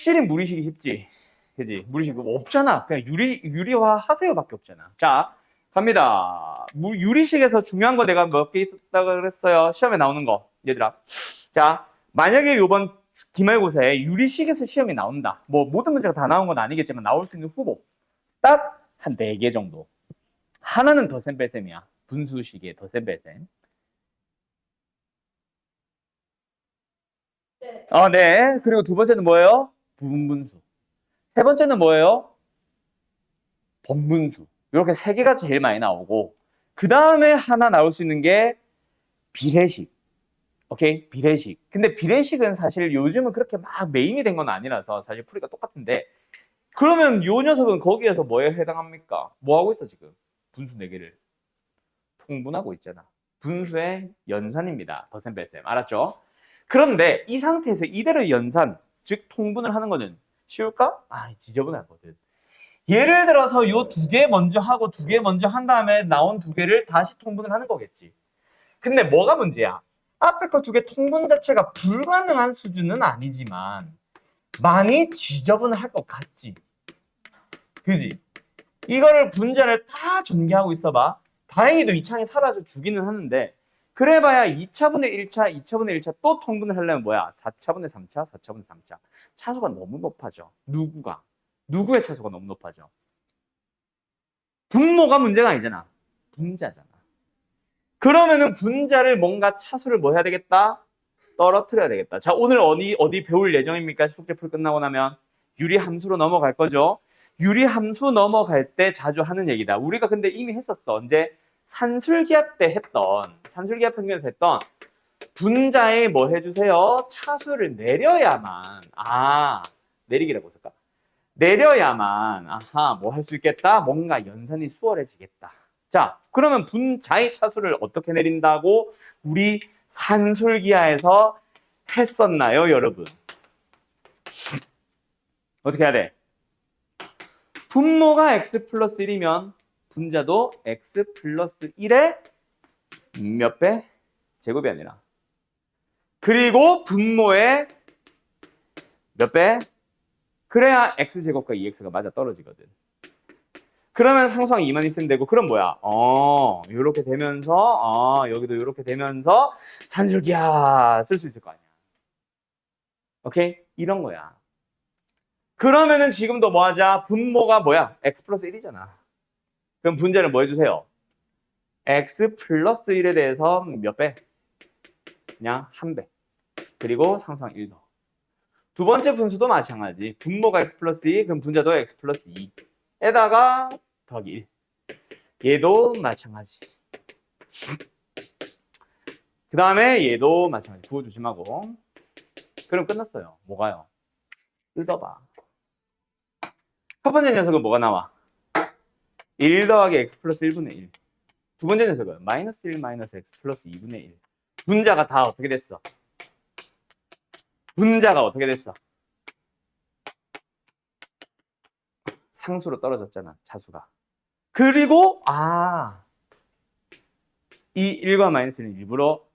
확실히 무리식이 쉽지. 그지? 무리식 없잖아. 그냥 유리화 하세요밖에 없잖아. 자, 갑니다. 유리식에서 중요한 거 내가 몇 개 있었다 그랬어요. 시험에 나오는 거. 얘들아. 자, 만약에 요번 기말고사에 유리식에서 시험이 나온다. 뭐 모든 문제가 다 나온 건 아니겠지만 나올 수 있는 후보. 딱 한 4개 정도. 하나는 덧셈 뺄셈이야. 분수식의 덧셈 뺄셈. 네. 네. 그리고 두 번째는 뭐예요? 부분분수. 세 번째는 뭐예요? 번분수. 이렇게 3개가 제일 많이 나오고 그 다음에 하나 나올 수 있는 게 비례식. 오케이? 비례식. 근데 비례식은 사실 요즘은 그렇게 막 메인이 된 건 아니라서 사실 풀이가 똑같은데 그러면 요 녀석은 거기에서 뭐에 해당합니까? 뭐 하고 있어 지금? 분수 4개를 통분하고 있잖아. 분수의 연산입니다. 덧셈 뺄셈. 알았죠? 그런데 이 상태에서 이대로 연산, 즉 통분을 하는 거는 쉬울까? 지저분하거든. 예를 들어서 요 2개 먼저 하고 2개 먼저 한 다음에 나온 2개를 다시 통분을 하는 거겠지. 근데 뭐가 문제야? 앞에 거 2개 통분 자체가 불가능한 수준은 아니지만 많이 지저분을 할 것 같지. 그지? 이거를 분자를 다 전개하고 있어봐. 다행히도 이 창이 사라져 주기는 하는데 그래봐야 2차분의 1차, 2차분의 1차 또 통분을 하려면 뭐야? 4차분의 3차, 4차분의 3차. 차수가 너무 높아져. 누구가? 누구의 차수가 너무 높아져? 분모가 문제가 아니잖아. 분자잖아. 그러면은 분자를 뭔가 차수를 뭐 해야 되겠다? 떨어뜨려야 되겠다. 자, 오늘 어디 배울 예정입니까? 숙제 풀 끝나고 나면 유리함수로 넘어갈 거죠. 유리함수 넘어갈 때 자주 하는 얘기다. 우리가 근데 이미 했었어. 언제? 산술기하 때 했던, 산술기하 평균에서 했던 분자에 뭐 해주세요? 차수를 내려야만, 내리기라고 했을까? 내려야만, 뭐 할 수 있겠다? 뭔가 연산이 수월해지겠다. 자, 그러면 분자의 차수를 어떻게 내린다고 우리 산술기하에서 했었나요, 여러분? 어떻게 해야 돼? 분모가 x 플러스 1이면 분자도 x 플러스 1의 몇 배? 제곱이 아니라. 그리고 분모의 몇 배? 그래야 x제곱과 2x가 맞아 떨어지거든. 그러면 상수항 2만 있으면 되고 그럼 뭐야? 요렇게 되면서 여기도 요렇게 되면서 산술기하 쓸 수 있을 거 아니야. 오케이? 이런 거야. 그러면은 지금도 뭐 하자? 분모가 뭐야? x 플러스 1이잖아. 그럼 분자를 뭐 해주세요? x 플러스 1에 대해서 몇 배? 그냥 1배. 그리고 상수항 1도. 두 번째 분수도 마찬가지. 분모가 x 플러스 2, 그럼 분자도 x 플러스 2에다가 더하기 1. 얘도 마찬가지. 그 다음에 얘도 마찬가지. 부호 조심하고. 그럼 끝났어요. 뭐가요? 뜯어봐. 첫 번째 녀석은 뭐가 나와? 1 더하기 x 플러스 1분의 1. 두 번째 녀석은 마이너스 1 마이너스 x 플러스 2분의 1. 분자가 다 어떻게 됐어? 분자가 어떻게 됐어? 상수로 떨어졌잖아. 차수가. 그리고 이 1과 마이너스는 일부러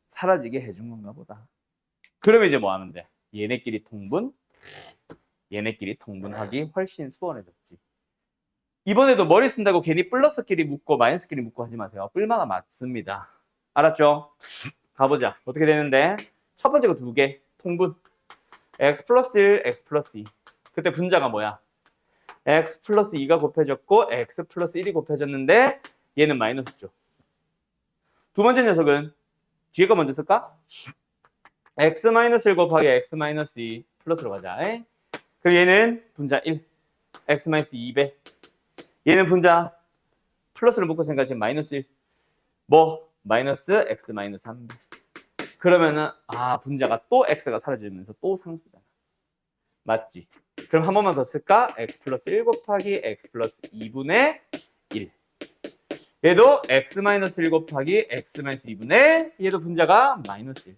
사라지게 해준 건가 보다. 그러면 이제 뭐 하면 돼? 얘네끼리 통분하기 훨씬 수월해졌지. 이번에도 머리 쓴다고 괜히 플러스끼리 묶고 마이너스끼리 묶고 하지 마세요. 뿔마가 맞습니다. 알았죠? 가보자. 어떻게 되는데? 첫 번째 거 2개. 통분. x 플러스 1, x 플러스 2. 그때 분자가 뭐야? x 플러스 2가 곱해졌고 x 플러스 1이 곱해졌는데 얘는 마이너스죠. 두 번째 녀석은 뒤에 거 먼저 쓸까? x 마이너스 1 곱하기 x 마이너스 2 플러스로 가자. 그럼 얘는 분자 1, x 마이너스 2배. 얘는 분자 플러스를 묶고 생각하면 지금 마이너스 1. 뭐? 마이너스 x 마이너스 3배. 그러면은 분자가 또 x가 사라지면서 또 상수잖아. 맞지? 그럼 한 번만 더 쓸까? x 플러스 1 곱하기 x 플러스 2분의 1. 얘도 x 마이너스 1 곱하기 x 마이너스 2분의 얘도 분자가 마이너스 1.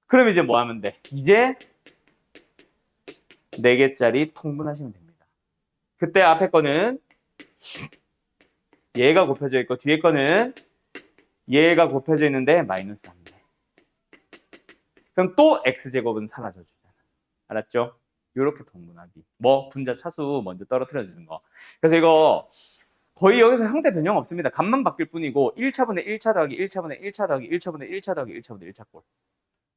그럼 이제 뭐 하면 돼? 이제 4개짜리 통분하시면 됩니다. 그때 앞에 거는 얘가 곱해져 있고 뒤에 거는 얘가 곱해져 있는데 마이너스 3배. 그럼 또 x제곱은 사라져 주잖아. 알았죠? 요렇게 통분하기. 뭐 분자 차수 먼저 떨어뜨려 주는 거. 그래서 이거 거의 여기서 형태 변형 없습니다. 값만 바뀔 뿐이고 1차분의 1차 더하기 1차분의 1차 더하기 1차분의 1차 더하기 1차분의 1차 꼴.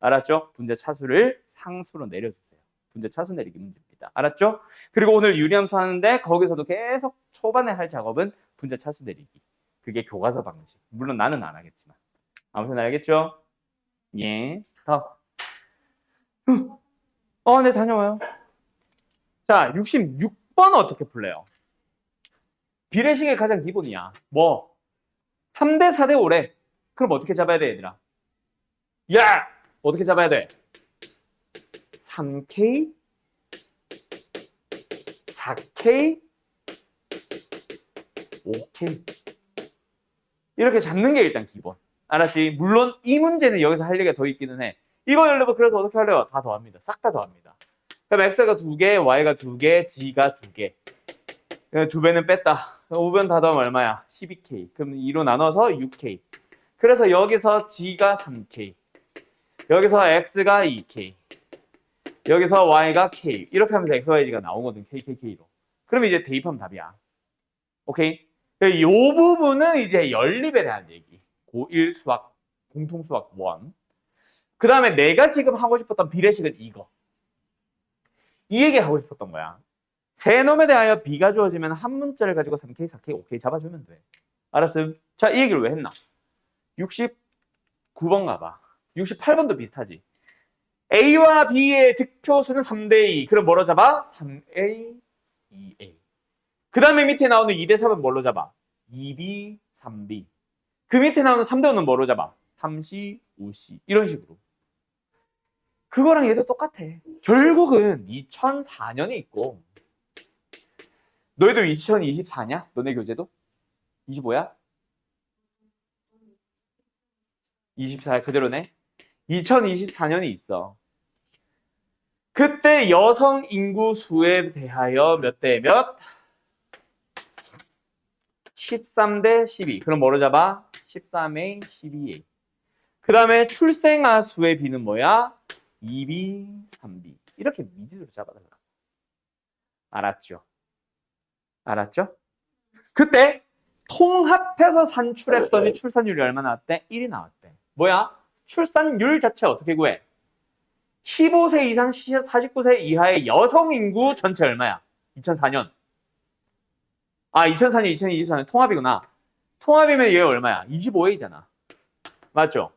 알았죠? 분자 차수를 상수로 내려주세요. 분자 차수 내리기 문제입니다. 알았죠? 그리고 오늘 유리함수 하는데 거기서도 계속 초반에 할 작업은 분자 차수 내리기. 그게 교과서 방식. 물론 나는 안 하겠지만. 아무튼 알겠죠? 예. 다음. 네, 다녀와요. 자, 66번 어떻게 풀래요? 비례식의 가장 기본이야. 뭐? 3대 4대 5래. 그럼 어떻게 잡아야 돼, 얘들아? 야! 어떻게 잡아야 돼? 3K, 4K, 5K. 이렇게 잡는 게 일단 기본. 알았지? 물론 이 문제는 여기서 할 얘기가 더 있기는 해. 이거 여러분 그래서 어떻게 하려고? 다 더합니다. 싹 다 더합니다. 그럼 x가 2개, y가 2개, g가 2개. 2배는 뺐다. 5변 다 더하면 얼마야? 12K. 그럼 2로 나눠서 6K. 그래서 여기서 g가 3K. 여기서 x가 2K. 여기서 y가 K. 이렇게 하면서 x, y, g가 나오거든. KKK로. 그럼 이제 대입하면 답이야. 오케이? 이 부분은 이제 연립에 대한 얘기. 고1 수학, 공통 수학 1. 그 다음에 내가 지금 하고 싶었던 비례식은 이거. 이 얘기 하고 싶었던 거야. 세 놈에 대하여 b가 주어지면 한 문자를 가지고 3K, 4K, 5K 잡아주면 돼. 알았음? 자, 이 얘기를 왜 했나? 69번 가봐. 68번도 비슷하지. A와 B의 득표수는 3대2. 그럼 뭐로 잡아? 3A, 2A. 그 다음에 밑에 나오는 2대 3은 뭘로 잡아? 2B, 3B. 그 밑에 나오는 3대 5는 뭐로 잡아? 3C, 5C. 이런 식으로. 그거랑 얘도 똑같아. 결국은 2004년에 있고 너희도 2024냐? 너네 교재도? 25야? 24 그대로네? 2024년이 있어. 그때 여성 인구 수에 대하여 몇 대 몇? 13대 12. 그럼 뭐로 잡아? 13A, 12A. 그 다음에 출생아 수의 B는 뭐야? 2B, 3B. 이렇게 미지수로 잡아달라. 알았죠? 알았죠? 그때 통합해서 산출했더니 출산율이 얼마 나왔대? 1이 나왔대. 뭐야? 출산율 자체 어떻게 구해? 15세 이상 49세 이하의 여성 인구 전체 얼마야? 2004년. 2004년, 2024년 통합이구나. 통합이면 얘 얼마야? 25A잖아. 맞죠?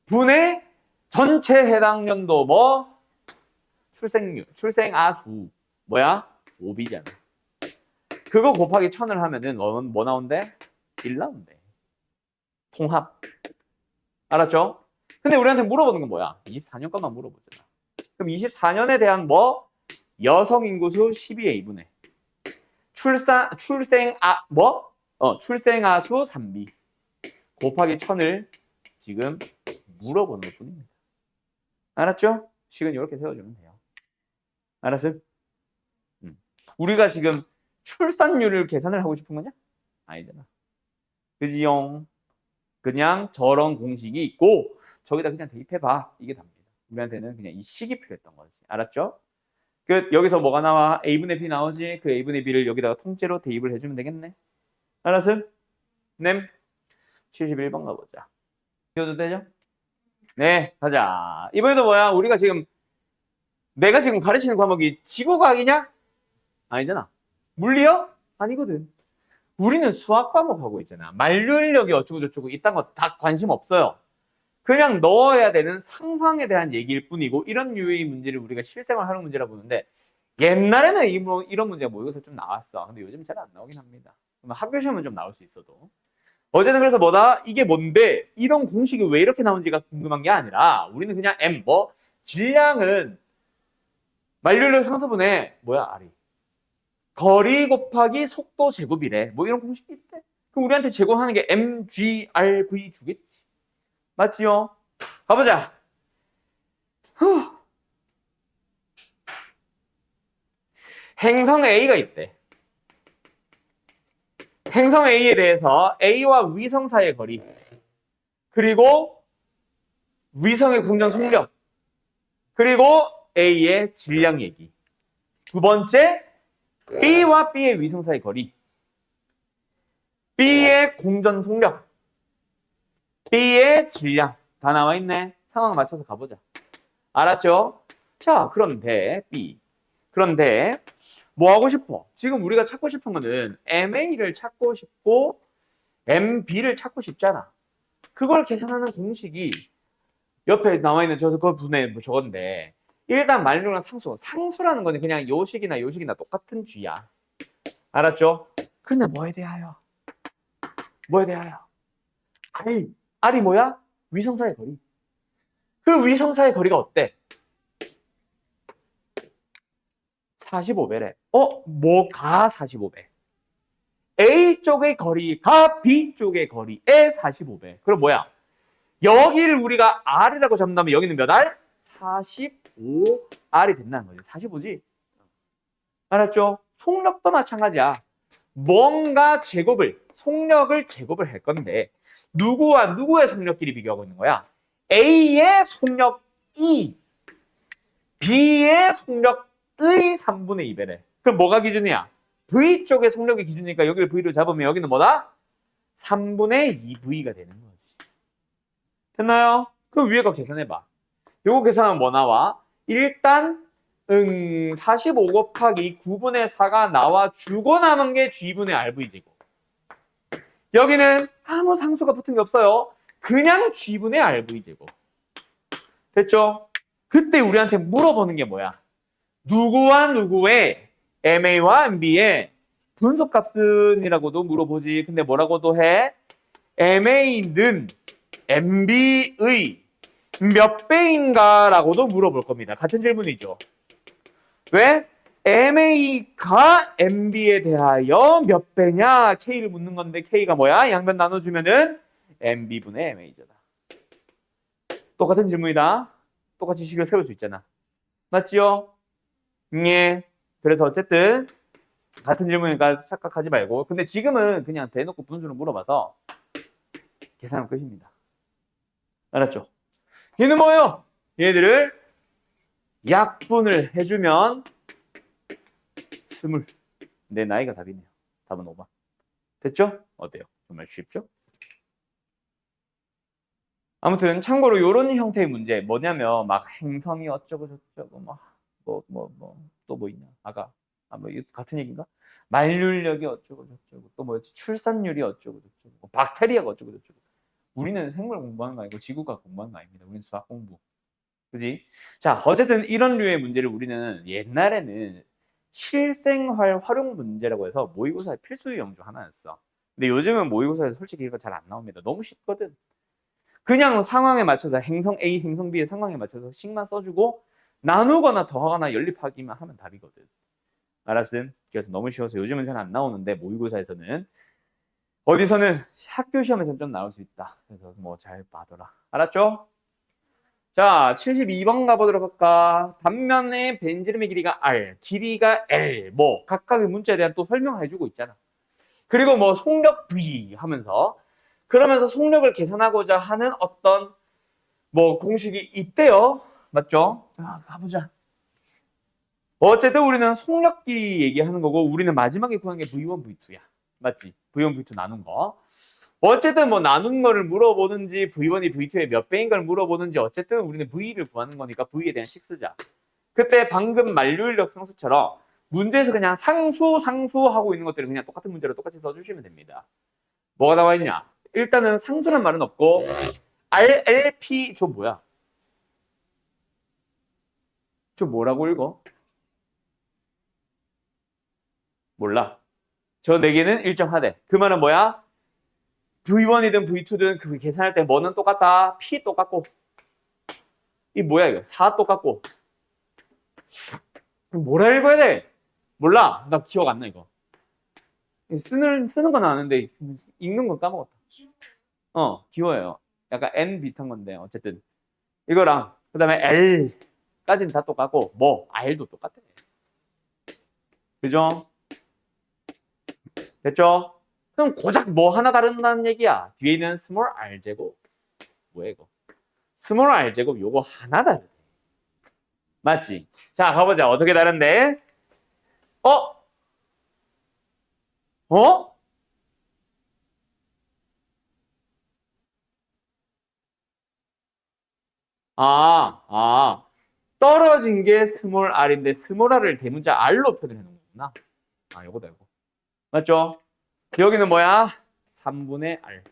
분의 전체 해당 연도 뭐? 출생률, 출생아수. 뭐야? 5B잖아. 그거 곱하기 1000을 하면은 뭐 나온대? 1 나온대. 통합. 알았죠? 근데 우리한테 물어보는 건 뭐야? 24년 것만 물어보잖아. 그럼 24년에 대한 뭐? 여성 인구수 12A분의 출생아수 3B 곱하기 1000을 지금 물어보는 것 뿐입니다. 알았죠? 식은 이렇게 세워주면 돼요. 알았어요? 우리가 지금 출산율을 계산을 하고 싶은 거냐? 아니잖아. 그지용? 그냥 저런 공식이 있고 저기다 그냥 대입해봐. 이게 답니다. 우리한테는 그냥 이 식이 필요했던 거지. 알았죠? 여기서 뭐가 나와? A분의 B 나오지? 그 A분의 B를 여기다가 통째로 대입을 해주면 되겠네. 알았어요? 네. 71번 가보자. 이어도 되죠? 네, 가자. 이번에도 뭐야? 내가 지금 가르치는 과목이 지구과학이냐? 아니잖아. 물리요? 아니거든. 우리는 수학 과목 하고 있잖아. 만류인력이 어쩌고저쩌고 이딴 거 다 관심 없어요. 그냥 넣어야 되는 상황에 대한 얘기일 뿐이고 이런 류의 문제를 우리가 실생활하는 문제라 보는데 옛날에는 이런 문제가 모의고사 좀 나왔어. 근데 요즘 잘 안 나오긴 합니다. 학교 시험은 좀 나올 수 있어도. 어제는 그래서 뭐다? 이게 뭔데? 이런 공식이 왜 이렇게 나온지가 궁금한 게 아니라 우리는 그냥 M 질량은 만류인력 상수분의 R이 거리 곱하기 속도 제곱이래. 뭐 이런 공식이 있대. 그럼 우리한테 제곱하는 게 mgrv 주겠지. 맞지요? 가보자. 행성 A가 있대. 행성 A에 대해서 A와 위성 사이의 거리 그리고 위성의 공전 속력 그리고 A의 질량 얘기. 두 번째, B와 B의 위성사의 거리. B의 공전 속력. B의 질량. 다 나와 있네. 상황 맞춰서 가보자. 알았죠? 자, 그런데 B. 그런데 뭐 하고 싶어? 지금 우리가 찾고 싶은 거는 MA를 찾고 싶고 MB를 찾고 싶잖아. 그걸 계산하는 공식이 옆에 나와 있는 그 분의 뭐 저건데 일단 만류랑 상수라는 거는 그냥 요식이나 똑같은 G야. 알았죠? 근데 뭐에 대하여? R이 뭐야? 위성사의 거리. 그 위성사의 거리가 어때? 45배래. 뭐가 45배? A 쪽의 거리가 B 쪽의 거리의 45배. 그럼 뭐야? 여기를 우리가 R이라고 잡는다면 여기는 몇 R? 45R이 된다는 거지. 45지? 알았죠? 속력도 마찬가지야. 뭔가 속력을 제곱을 할 건데 누구와 누구의 속력끼리 비교하고 있는 거야? A의 속력 E, B의 속력의 3분의 2배래. 그럼 뭐가 기준이야? V 쪽의 속력이 기준이니까 여기를 V로 잡으면 여기는 뭐다? 3분의 2V가 되는 거지. 됐나요? 그럼 위에 거 계산해봐. 요거 계산하면 뭐 나와? 일단 45 곱하기 9분의 4가 나와주고 남은 게 G분의 RV제곱. 여기는 아무 상수가 붙은 게 없어요. 그냥 G분의 RV제곱. 됐죠? 그때 우리한테 물어보는 게 뭐야? 누구와 누구의 MA와 MB의 분속값은이라고도 물어보지. 근데 뭐라고도 해? MA는 MB의 몇 배인가 라고도 물어볼 겁니다. 같은 질문이죠. 왜? MA가 MB에 대하여 몇 배냐? K를 묻는 건데 K가 뭐야? 양변 나눠주면은 MB분의 MA잖아. 똑같은 질문이다. 똑같이 식을 세울 수 있잖아. 맞지요? 예. 그래서 어쨌든 같은 질문이니까 착각하지 말고. 근데 지금은 그냥 대놓고 분수를 물어봐서 계산은 끝입니다. 알았죠? 얘는 뭐예요? 얘들을 약분을 해주면 20. 내 나이가 답이네요. 답은 5번. 됐죠? 어때요? 정말 쉽죠? 아무튼 참고로 이런 형태의 문제 뭐냐면 막 행성이 어쩌고 저쩌고 또 뭐 있냐? 뭐 같은 얘기인가? 만률력이 어쩌고 저쩌고 또 뭐였지? 출산율이 어쩌고 저쩌고 박테리아가 어쩌고 저쩌고. 우리는 생물 공부하는 거 아니고 지구과학 공부하는 거 아닙니다. 우리는 수학 공부. 그지? 자, 어쨌든 이런 류의 문제를 우리는 옛날에는 실생활 활용 문제라고 해서 모의고사의 필수 유형 중 하나였어. 근데 요즘은 모의고사에서 솔직히 이거 잘 안 나옵니다. 너무 쉽거든. 그냥 상황에 맞춰서 행성 A, 행성 B의 상황에 맞춰서 식만 써주고 나누거나 더하거나 연립하기만 하면 답이거든. 알았음? 그래서 너무 쉬워서 요즘은 잘 안 나오는데 모의고사에서는 어디서는 학교 시험에서는 좀 나올 수 있다. 그래서 뭐 잘 봐둬라. 알았죠? 자, 72번 가보도록 할까? 단면의 벤지름의 길이가 R, 길이가 L, 뭐 각각의 문자에 대한 또 설명해주고 있잖아. 그리고 뭐 속력 V 하면서 그러면서 속력을 계산하고자 하는 어떤 뭐 공식이 있대요. 맞죠? 자, 가보자. 어쨌든 우리는 속력끼리 얘기하는 거고 우리는 마지막에 구한 게 V1, V2야. 맞지? V1, V2 나눈 거. 어쨌든 뭐 나눈 거를 물어보든지 V1이 V2의 몇 배인 걸 물어보든지 어쨌든 우리는 V를 구하는 거니까 V에 대한 식 쓰자. 그때 방금 만류인력 상수처럼 문제에서 그냥 상수 하고 있는 것들을 그냥 똑같은 문제로 똑같이 써주시면 됩니다. 뭐가 나와 있냐? 일단은 상수란 말은 없고 RLP 저 뭐야? 저 뭐라고 읽어? 몰라. 저 4개는 일정하대. 그 말은 뭐야? V1이든 V2든 그 계산할 때 뭐는 똑같다. P 똑같고. 이 뭐야 이거? 4 똑같고. 뭐라 읽어야 돼? 몰라. 나 기억 안 나 이거. 쓰는 건 아는데 읽는 건 까먹었다. 기호예요. 약간 N 비슷한 건데 어쨌든 이거랑 그 다음에 L까지는 다 똑같고 뭐 R도 똑같아. 그죠? 됐죠? 그럼 고작 뭐 하나 다른다는 얘기야. 뒤에 있는 small r 제곱. 뭐야 이거? small r 제곱 요거 하나 다르네. 맞지? 자 가보자. 어떻게 다른데? 어? 어? 떨어진 게 스몰 r인데 스몰 r을 대문자 r로 표현해 놓은 거구나. 요거다, 요거. 맞죠? 여기는 뭐야? 3분의 r.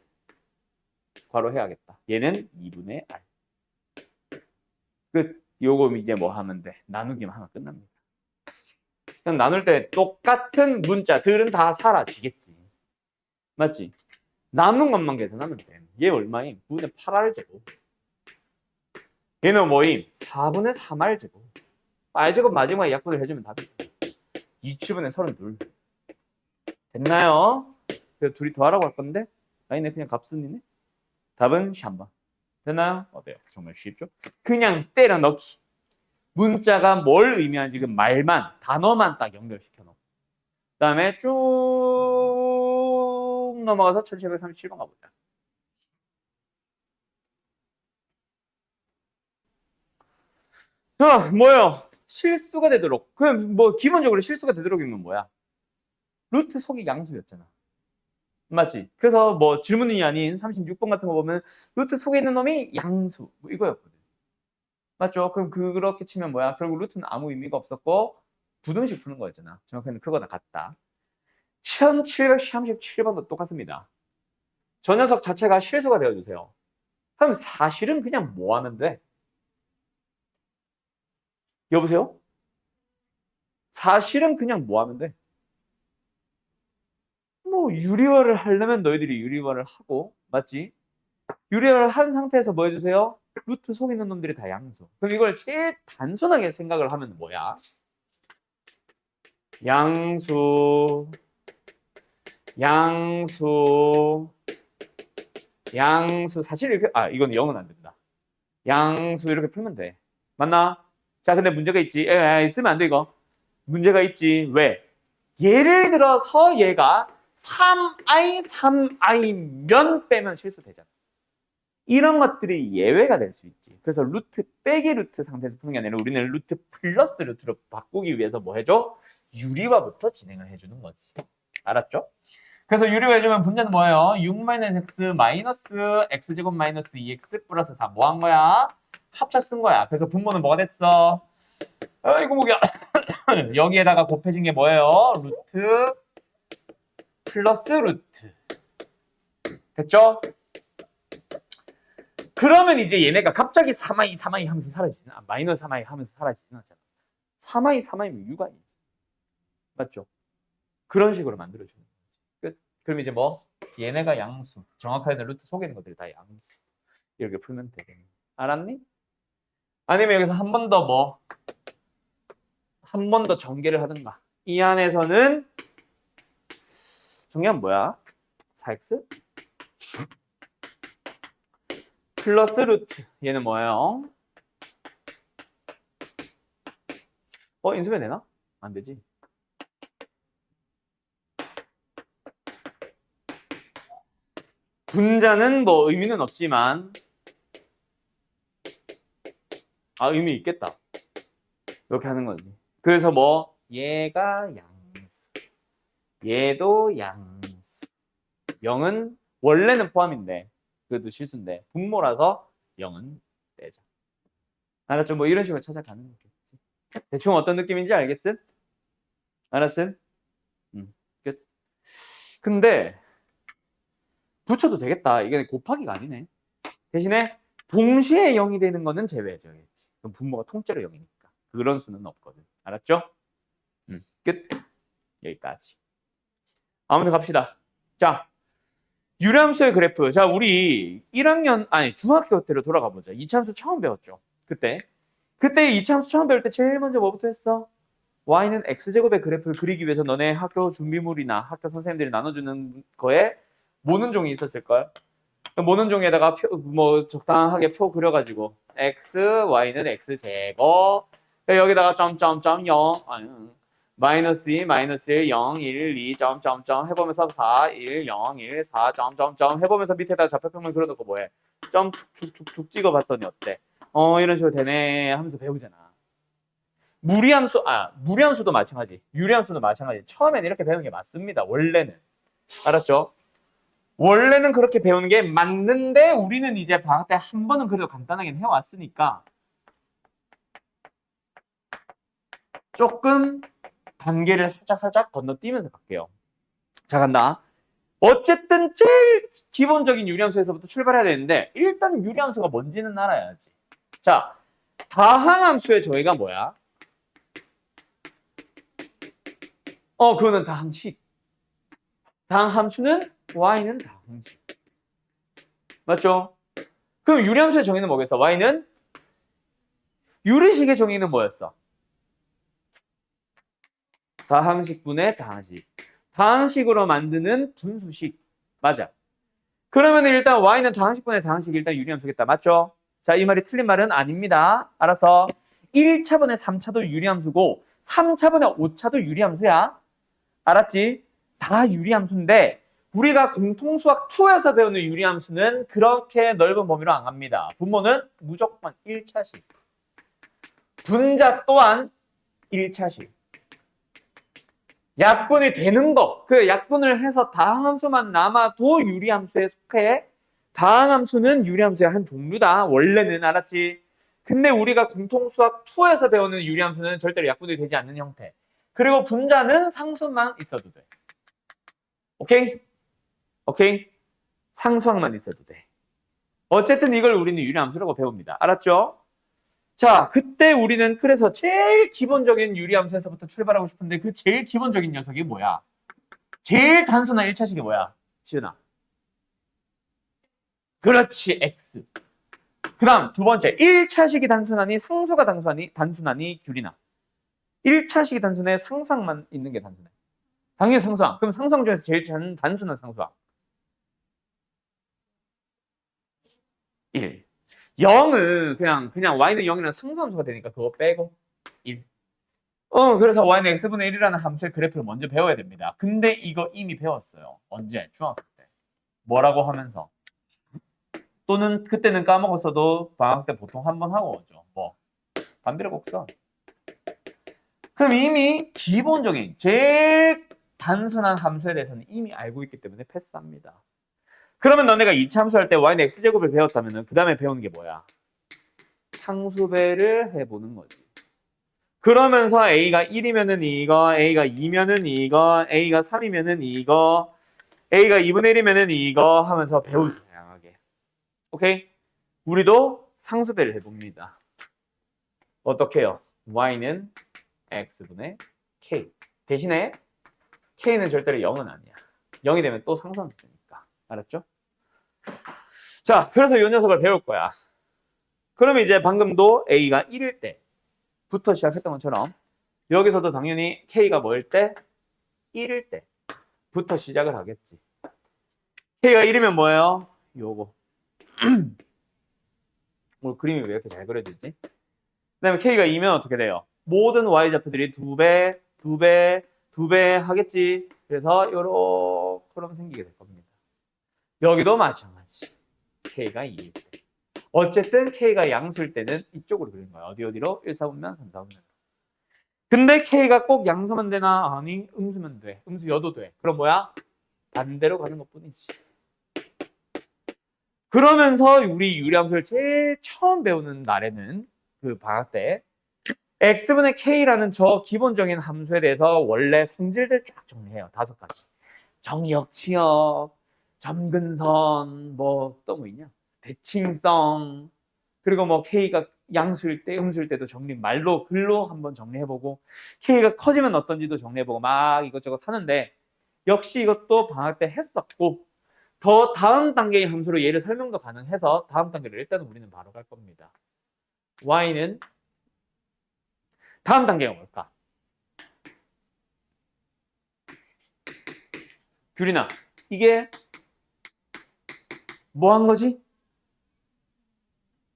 괄호 해야겠다. 얘는 2분의 r. 끝. 요거 이제 뭐 하면 돼? 나누기만 하면 끝납니다. 그냥 나눌 때 똑같은 문자들은 다 사라지겠지. 맞지? 남은 것만 계산하면 돼. 얘 얼마임? 9분의 8r 제곱. 얘는 뭐임? 4분의 3r 제곱. r 제곱 마지막에 약분을 해주면 답이지. 27분의 32. 됐나요? 그래서 둘이 더하라고 할 건데 아니네, 그냥 값순이네. 답은 샴바. 됐나요? 어때요? 정말 쉽죠? 그냥 때려 넣기. 문자가 뭘 의미하는지 그 말만, 단어만 딱 연결시켜 놓고. 그 다음에 쭉 넘어가서 1737번 가보자. 뭐예요? 실수가 되도록. 그럼 뭐 기본적으로 실수가 되도록이면 뭐야? 루트 속이 양수였잖아. 맞지? 그래서 뭐 질문이 아닌 36번 같은 거 보면 루트 속에 있는 놈이 양수 뭐 이거였거든. 맞죠? 그럼 그렇게 치면 뭐야? 결국 루트는 아무 의미가 없었고 부등식 푸는 거였잖아. 정확히는 그거나 같다. 1737번도 똑같습니다. 저 녀석 자체가 실수가 되어주세요. 그럼 사실은 그냥 뭐 하면 돼? 여보세요? 사실은 그냥 뭐 하면 돼? 뭐 유리화를 하려면 너희들이 유리화를 하고, 맞지? 유리화를 한 상태에서 뭐 해주세요? 루트 속에 있는 놈들이 다 양수. 그럼 이걸 제일 단순하게 생각을 하면 뭐야? 양수, 양수, 양수. 사실 이렇게, 이건 0은 안 된다. 양수 이렇게 풀면 돼. 맞나? 자, 근데 문제가 있지. 쓰면 안 돼, 이거. 문제가 있지. 왜? 예를 들어서 얘가 3i, 3i면 빼면 실수되잖아. 이런 것들이 예외가 될 수 있지. 그래서 루트 빼기 루트 상태에서 푸는 게 아니라 우리는 루트 플러스 루트로 바꾸기 위해서 뭐 해줘? 유리화부터 진행을 해주는 거지. 알았죠? 그래서 유리화 해주면 분자는 뭐예요? 6-x 마이너스 x제곱 마이너스 2x 플러스 4. 뭐 한 거야? 합쳐 쓴 거야. 그래서 분모는 뭐가 됐어? 이거 뭐야? 여기에다가 곱해진 게 뭐예요? 루트 플러스 루트. 됐죠? 그러면 이제 얘네가 갑자기 3i, 3i 하면서 사라지나? 마이너스 3i 하면서 사라지진 않잖아. 3i, 3i면 유관이지. 맞죠? 그런 식으로 만들어주는 거지. 끝. 그럼 이제 뭐? 얘네가 양수. 정확하게 루트 속에 있는 것들이 다 양수. 이렇게 풀면 되겠네. 알았니? 아니면 여기서 한 번 더 뭐? 한 번 더 전개를 하든가. 이 안에서는 정리하면 뭐야? 4x 플러스 루트. 얘는 뭐예요? 인수분 되나? 안 되지. 분자는 뭐 의미는 없지만 의미 있겠다. 이렇게 하는 거지. 그래서 뭐 얘가 양수, 얘도 양수. 0은 원래는 포함인데 그래도 실수인데 분모라서 0은 빼자. 알았죠? 뭐 이런 식으로 찾아가는 거겠지. 대충 어떤 느낌인지 알겠음? 알았음? 끝. 근데 붙여도 되겠다. 이게 곱하기가 아니네. 대신에 동시에 0이 되는 거는 제외해줘야겠지. 그럼 분모가 통째로 0이니까. 그런 수는 없거든. 알았죠? 끝. 여기까지. 아무튼 갑시다. 자, 유람수의 그래프. 자, 우리 1학년, 중학교 때로 돌아가 보자. 이차함수 처음 배웠죠. 그때 이차함수 처음 배울 때 제일 먼저 뭐부터 했어? y는 x제곱의 그래프를 그리기 위해서 너네 학교 준비물이나 학교 선생님들이 나눠주는 거에 모는 종이 있었을걸? 모는 종이에다가 뭐 적당하게 표 그려가지고 x, y는 x제곱 여기다가 점점점 0 마이너스 2, 마이너스 1, 0, 1, 2, 점점점 해보면서 4, 1, 0, 1, 4, 점점점 해보면서 밑에다 좌표평면 그려놓고 뭐해? 점 축축축축 찍어봤더니 어때? 이런 식으로 되네 하면서 배우잖아. 무리함수도 마찬가지. 유리함수도 마찬가지. 처음에는 이렇게 배우는 게 맞습니다. 원래는. 알았죠? 원래는 그렇게 배우는 게 맞는데 우리는 이제 방학 때 한 번은 그래도 간단하게 해왔으니까 조금 단계를 살짝 건너뛰면서 갈게요. 자, 간다. 어쨌든 제일 기본적인 유리함수에서부터 출발해야 되는데 일단 유리함수가 뭔지는 알아야지. 자, 다항함수의 저희가 뭐야? 그거는 다항식. 다항함수는 y는 다항식. 맞죠? 그럼 유리함수의 정의는 뭐겠어? y는 유리식의 정의는 뭐였어? 다항식분의 다항식. 다항식으로 만드는 분수식. 맞아. 그러면 일단 y는 다항식분의 다항식 일단 유리함수겠다. 맞죠? 자, 이 말이 틀린 말은 아닙니다. 알아서 1차분의 3차도 유리함수고 3차분의 5차도 유리함수야. 알았지? 다 유리함수인데 우리가 공통수학 2에서 배우는 유리함수는 그렇게 넓은 범위로 안 갑니다. 분모는 무조건 1차식. 분자 또한 1차식. 약분이 되는 거, 그 약분을 해서 다항함수만 남아도 유리함수에 속해. 다항함수는 유리함수의 한 종류다. 원래는. 알았지? 근데 우리가 공통수학 2에서 배우는 유리함수는 절대로 약분이 되지 않는 형태. 그리고 분자는 상수만 있어도 돼. 오케이? 오케이? 상수항만 있어도 돼. 어쨌든 이걸 우리는 유리함수라고 배웁니다. 알았죠? 자, 그때 우리는 그래서 제일 기본적인 유리함수에서부터 출발하고 싶은데 그 제일 기본적인 녀석이 뭐야? 제일 단순한 1차식이 뭐야? 지은아. 그렇지, x. 그 다음 두 번째, 1차식이 단순하니 상수가 단순하니 귤이나. 1차식이 단순해, 상수항만 있는 게 단순해. 당연히 상수항. 그럼 상수항 중에서 제일 단순한 상수항. 1. 0은 그냥 y는 0이라는 상수함수가 되니까 그거 빼고 1. 그래서 y는 x분의 1이라는 함수의 그래프를 먼저 배워야 됩니다. 근데 이거 이미 배웠어요. 언제? 중학교 때. 뭐라고 하면서. 또는 그때는 까먹었어도 방학 때 보통 한 번 하고 오죠. 뭐 반비례 곡선. 그럼 이미 기본적인 제일 단순한 함수에 대해서는 이미 알고 있기 때문에 패스합니다. 그러면 너네가 2차 함수할 때 y는 x제곱을 배웠다면 그 다음에 배우는 게 뭐야? 상수배를 해보는 거지. 그러면서 a가 1이면은 이거, a가 2면은 이거, a가 3이면은 이거, a가 2분의 1이면은 이거 하면서 배우지, 다양하게. 오케이? 우리도 상수배를 해봅니다. 어떻게 해요? y는 x분의 k. 대신에 k는 절대로 0은 아니야. 0이 되면 또 상수함수 되니까. 알았죠? 자, 그래서 이 녀석을 배울 거야. 그럼 이제 방금도 a가 1일 때부터 시작했던 것처럼 여기서도 당연히 k가 뭐일 때? 1일 때부터 시작을 하겠지. k가 1이면 뭐예요? 요거. 오늘 그림이 왜 이렇게 잘 그려지지? 그 다음에 k가 2면 어떻게 돼요? 모든 y좌표들이 2배, 2배, 2배 하겠지. 그래서 요렇게 생기게 될 겁니다. 여기도 마찬가지. k가 2일 때. 어쨌든 k가 양수일 때는 이쪽으로 그리는 거야. 어디로? 1, 4분면, 3, 4분면. 근데 k가 꼭 양수만 되나? 아니, 음수면 돼. 음수여도 돼. 그럼 뭐야? 반대로 가는 것뿐이지. 그러면서 우리 유리함수를 제일 처음 배우는 날에는 그 방학 때 x분의 k라는 저 기본적인 함수에 대해서 원래 성질들 쫙 정리해요. 5가지. 정의역, 치역, 점근선, 뭐 또 뭐 있냐? 대칭성, 그리고 뭐 k가 양수일 때, 음수일 때도 정리, 말로, 글로 한번 정리해보고 k가 커지면 어떤지도 정리해보고 막 이것저것 하는데 역시 이것도 방학 때 했었고 더 다음 단계의 함수로 얘를 설명도 가능해서 다음 단계를 일단은 우리는 바로 갈 겁니다. y는 다음 단계가 뭘까? 귤이나 이게 뭐 한 거지?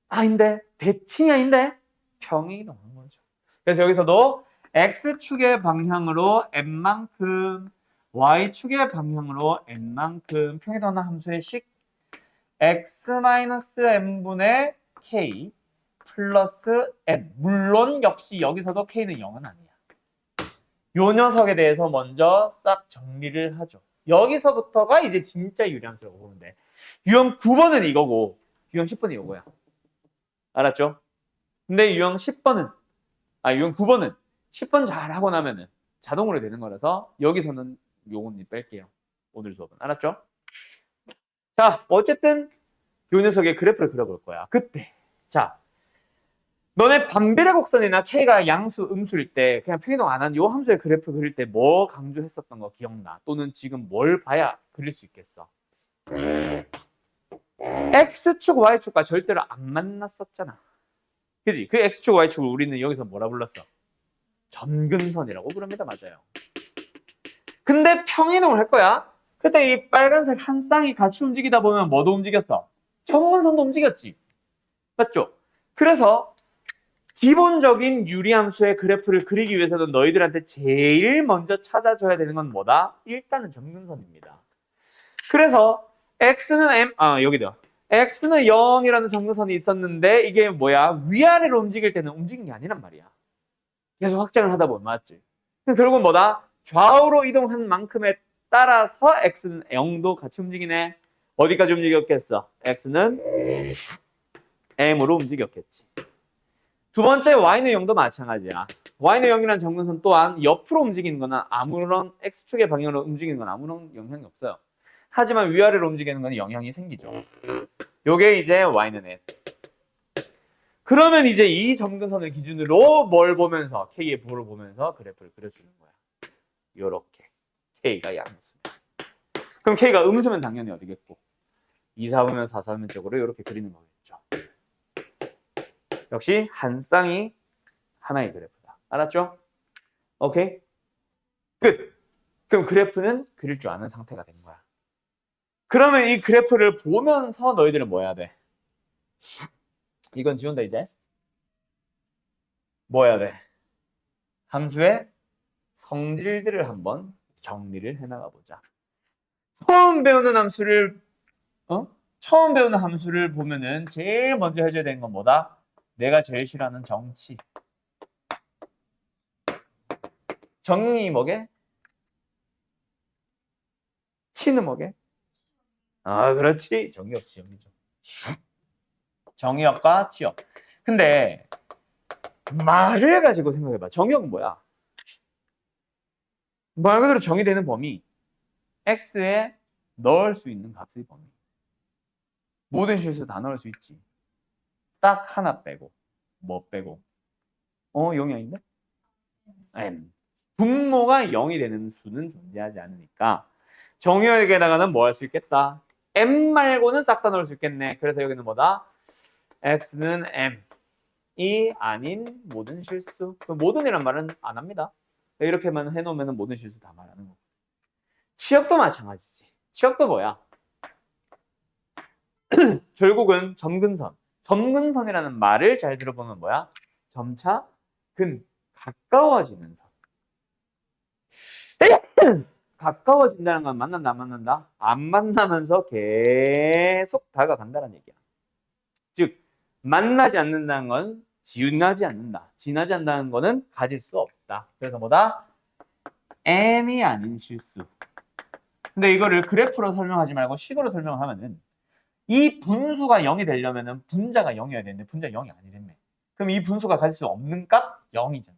아닌데 대칭이 아닌데 평이 이동한 거죠. 그래서 여기서도 x축의 방향으로 n만큼 y축의 방향으로 n만큼 평이 동하는 함수의 식 x-n분의 k 플러스 M. 물론 역시 여기서도 K는 0은 아니야. 요 녀석에 대해서 먼저 싹 정리를 하죠. 여기서부터가 이제 진짜 유리함수라고 보면 돼. 유형 9번은 이거고 유형 10번은 이거야. 알았죠? 근데 유형 9번은 10번 잘 하고 나면은 자동으로 되는 거라서 여기서는 요건 뺄게요. 오늘 수업은. 알았죠? 자, 어쨌든 요 녀석의 그래프를 그려볼 거야. 그때. 자, 너네 반비례 곡선이나 K가 양수, 음수일 때 그냥 표현도 안 한 요 함수의 그래프 그릴 때 뭐 강조했었던 거 기억나? 또는 지금 뭘 봐야 그릴 수 있겠어? X축, Y축과 절대로 안 만났었잖아. 그지? 그 X축, Y축을 우리는 여기서 뭐라 불렀어? 점근선이라고 부릅니다. 맞아요. 근데 평이동을 할 거야. 그때 이 빨간색 한 쌍이 같이 움직이다 보면 뭐도 움직였어? 점근선도 움직였지. 맞죠? 그래서 기본적인 유리함수의 그래프를 그리기 위해서는 너희들한테 제일 먼저 찾아줘야 되는 건 뭐다? 일단은 점근선입니다. 그래서 X는 M, 여기다. X는 0이라는 점근선이 있었는데 이게 뭐야? 위아래로 움직일 때는 움직인 게 아니란 말이야. 계속 확장을 하다 보면 맞지? 결국은 뭐다? 좌우로 이동한 만큼에 따라서 X는 0도 같이 움직이네. 어디까지 움직였겠어? X는 M으로 움직였겠지. 두 번째 Y는 0도 마찬가지야. Y는 0이라는 점근선 또한 옆으로 움직이는 거나 아무런 X축의 방향으로 움직이는 건 아무런 영향이 없어요. 하지만 위아래로 움직이는 건 영향이 생기죠. 요게 이제 Y는 N. 그러면 이제 이 점근선을 기준으로 뭘 보면서 K의 부호를 보면서 그래프를 그려주는 거야. 요렇게 K가 양수면. 그럼 K가 음수면 당연히 어디겠고 2, 4분면 4, 4분면 쪽으로 이렇게 그리는 거겠죠. 역시 한 쌍이 하나의 그래프다. 알았죠? 오케이? 끝. 그럼 그래프는 그릴 줄 아는 상태가 된 거야. 그러면 이 그래프를 보면서 너희들은 뭐 해야 돼? 이건 지운다 이제. 뭐 해야 돼? 함수의 성질들을 한번 정리를 해나가 보자. 처음 배우는 함수를 보면은 제일 먼저 해줘야 되는 건 뭐다? 내가 제일 싫어하는 정치. 정이 뭐게? 치는 뭐게? 그렇지. 정의역, 지역이죠. 정의역과 치역. 근데 말을 가지고 생각해봐. 정의역은 뭐야? 말 그대로 정의되는 범위. X에 넣을 수 있는 값의 범위. 모든 실수 다 넣을 수 있지. 딱 하나 빼고. 뭐 빼고? 0이 아닌데? M. 분모가 0이 되는 수는 존재하지 않으니까 정의역에다가는 뭐 할 수 있겠다? M 말고는 싹 다 넣을 수 있겠네. 그래서 여기는 뭐다? X는 M이 아닌 모든 실수. 모든이란 말은 안 합니다. 이렇게만 해놓으면 모든 실수 다 말하는 거고. 치역도 마찬가지지. 치역도 뭐야? 결국은 점근선. 점근선이라는 말을 잘 들어보면 뭐야? 점차 가까워지는 선. 가까워진다는 건 만난다, 안 만난다? 안 만나면서 계속 다가간다는 얘기야. 즉, 만나지 않는다는 건 지나지 않는다. 지나지 않는다는 거는 가질 수 없다. 그래서 뭐다? M이 아닌 실수. 근데 이거를 그래프로 설명하지 말고 식으로 설명하면은 이 분수가 0이 되려면은 분자가 0이어야 되는데 분자가 0이 아니랬네. 그럼 이 분수가 가질 수 없는 값 0이잖아.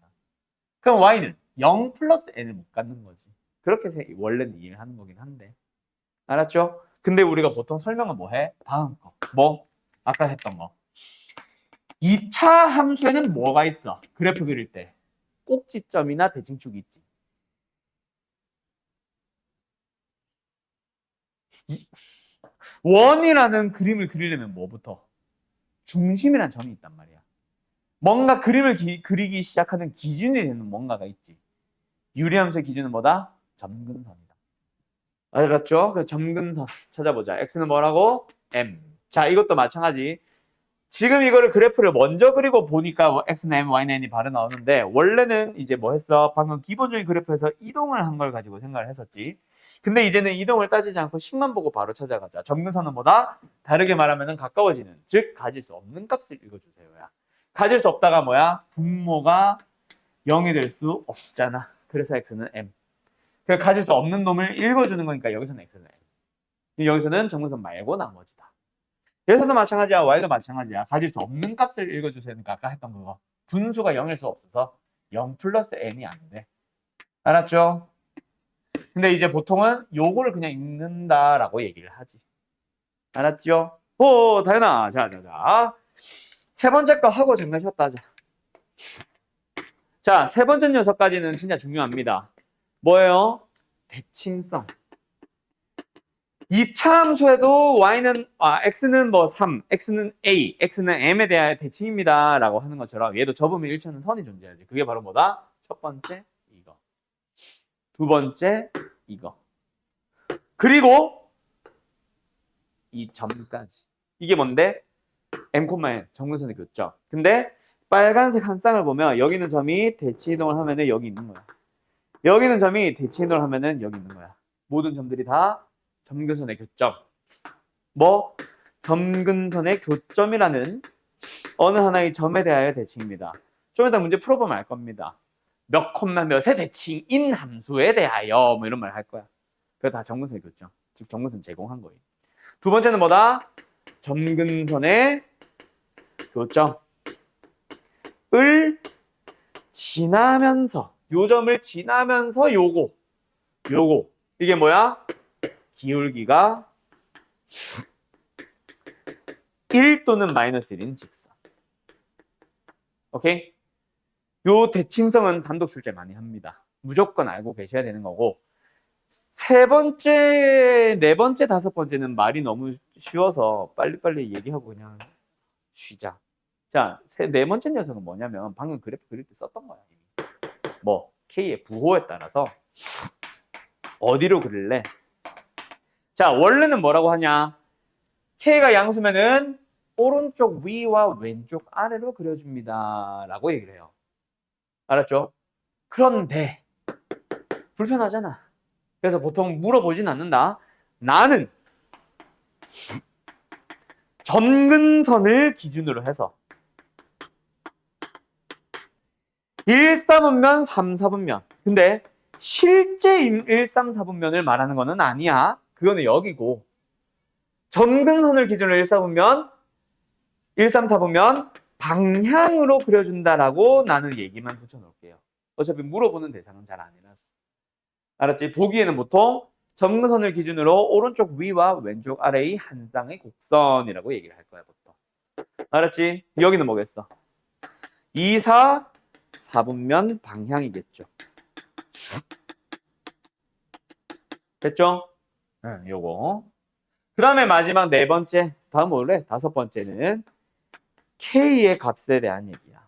그럼 Y는 0 플러스 N을 못 갖는 거지. 그렇게 원래는 이해를 하는 거긴 한데. 알았죠? 근데 우리가 보통 설명은 뭐 해? 다음 거. 뭐? 아까 했던 거. 2차 함수에는 뭐가 있어? 그래프 그릴 때. 꼭지점이나 대칭축이 있지. 원이라는 그림을 그리려면 뭐부터? 중심이라는 점이 있단 말이야. 뭔가 그림을 그리기 시작하는 기준이 되는 뭔가가 있지. 유리함수의 기준은 뭐다? 점근선이다. 알았죠? 그래서 점근선 찾아보자. X는 뭐라고? M. 자, 이것도 마찬가지. 지금 이거를 그래프를 먼저 그리고 보니까 뭐 X는 M, Y는 N이 바로 나오는데 원래는 이제 뭐 했어? 방금 기본적인 그래프에서 이동을 한 걸 가지고 생각을 했었지. 근데 이제는 이동을 따지지 않고 식만 보고 바로 찾아가자. 점근선은 뭐다? 다르게 말하면 가까워지는, 즉 가질 수 없는 값을 읽어주세요야. 가질 수 없다가 뭐야? 분모가 0이 될 수 없잖아. 그래서 x는 m. 그 가질 수 없는 놈을 읽어주는 거니까 여기서는 x는 m. 여기서는 정근선 말고 나머지다. 여기서도 마찬가지야. y도 마찬가지야. 가질 수 없는 값을 읽어주세요. 그러니까 아까 했던 그거. 분수가 0일 수 없어서 0 플러스 m이 안 돼. 알았죠? 근데 이제 보통은 요거를 그냥 읽는다라고 얘기를 하지. 알았죠? 오, 다현아. 자. 세 번째 거 하고 잠깐 쉬었다 하자. 자, 세 번째 녀석까지는 진짜 중요합니다. 뭐예요? 대칭성. 2차 함수에도 x는 뭐 3, x는 a, x는 m에 대한 대칭입니다. 라고 하는 것처럼 얘도 접으면 일치하는 선이 존재하지. 그게 바로 뭐다? 첫 번째, 이거. 두 번째, 이거. 그리고 이 점까지. 이게 뭔데? m, n, 정근선의 교점. 근데 빨간색 한 쌍을 보면 여기 있는 점이 대칭 이동을 하면은 여기 있는 거야. 여기 있는 점이 대칭 이동을 하면은 여기 있는 거야. 모든 점들이 다 점근선의 교점. 뭐? 점근선의 교점이라는 어느 하나의 점에 대하여 대칭입니다. 좀 이따 문제 풀어보면 알 겁니다. 몇 콤마 몇의 대칭인 함수에 대하여 뭐 이런 말 할 거야. 그거 다 점근선의 교점. 즉 점근선 제공한 거예요. 두 번째는 뭐다? 점근선의 교점을 지나면서 요 점을 지나면서 요거 이게 뭐야? 기울기가 1 또는 마이너스 1인 직선. 오케이? 요 대칭성은 단독 출제 많이 합니다. 무조건 알고 계셔야 되는 거고 세 번째, 네 번째, 다섯 번째는 말이 너무 쉬워서 빨리빨리 얘기하고 그냥 쉬자. 자, 네 번째 녀석은 뭐냐면 방금 그래프 그릴 때 썼던 거야. 뭐 K의 부호에 따라서 어디로 그릴래? 자, 원래는 뭐라고 하냐? K가 양수면은 오른쪽 위와 왼쪽 아래로 그려줍니다. 라고 얘기를 해요. 알았죠? 그런데 불편하잖아. 그래서 보통 물어보진 않는다. 나는 점근선을 기준으로 해서 1, 3분면, 3, 4분면. 근데 실제 1, 3, 4분면을 말하는 거는 아니야. 그거는 여기고 점근선을 기준으로 1, 4분면, 1, 3, 4분면 방향으로 그려준다라고 나는 얘기만 붙여놓을게요. 어차피 물어보는 대상은 잘 아니라서. 알았지? 보기에는 보통 점근선을 기준으로 오른쪽 위와 왼쪽 아래의 한 쌍의 곡선이라고 얘기를 할 거야, 보통. 알았지? 여기는 뭐겠어? 2, 4, 4분면 방향이겠죠. 됐죠? 응, 요거. 그 다음에 마지막 네 번째, 다음 원래 다섯 번째는 K의 값에 대한 얘기야.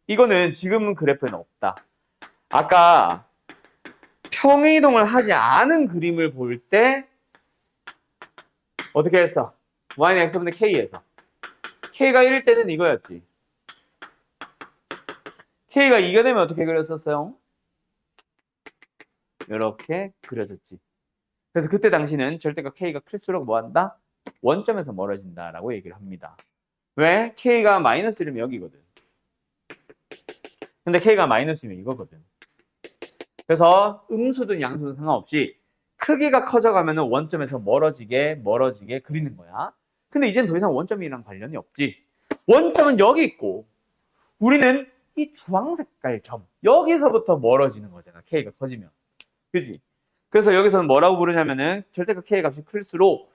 이거는 지금은 그래프에는 없다. 아까 평이동을 하지 않은 그림을 볼 때 어떻게 했어? y는 x분의 k에서 k가 1일 때는 이거였지. k가 2가 되면 어떻게 그렸었어요? 이렇게 그려졌지. 그래서 그때 당시는 절대값 k가 클수록 뭐한다? 원점에서 멀어진다라고 얘기를 합니다. 왜? k가 마이너스 1이면 여기거든. 근데 k가 마이너스면 이거거든. 그래서 음수든 양수든 상관없이 크기가 커져가면 원점에서 멀어지게 그리는 거야. 근데 이제는 더 이상 원점이랑 관련이 없지. 원점은 여기 있고 우리는 이 주황 색깔 점 여기서부터 멀어지는 거잖아. K가 커지면. 그지? 그래서 여기서는 뭐라고 부르냐면은 절대값 K 값이 클수록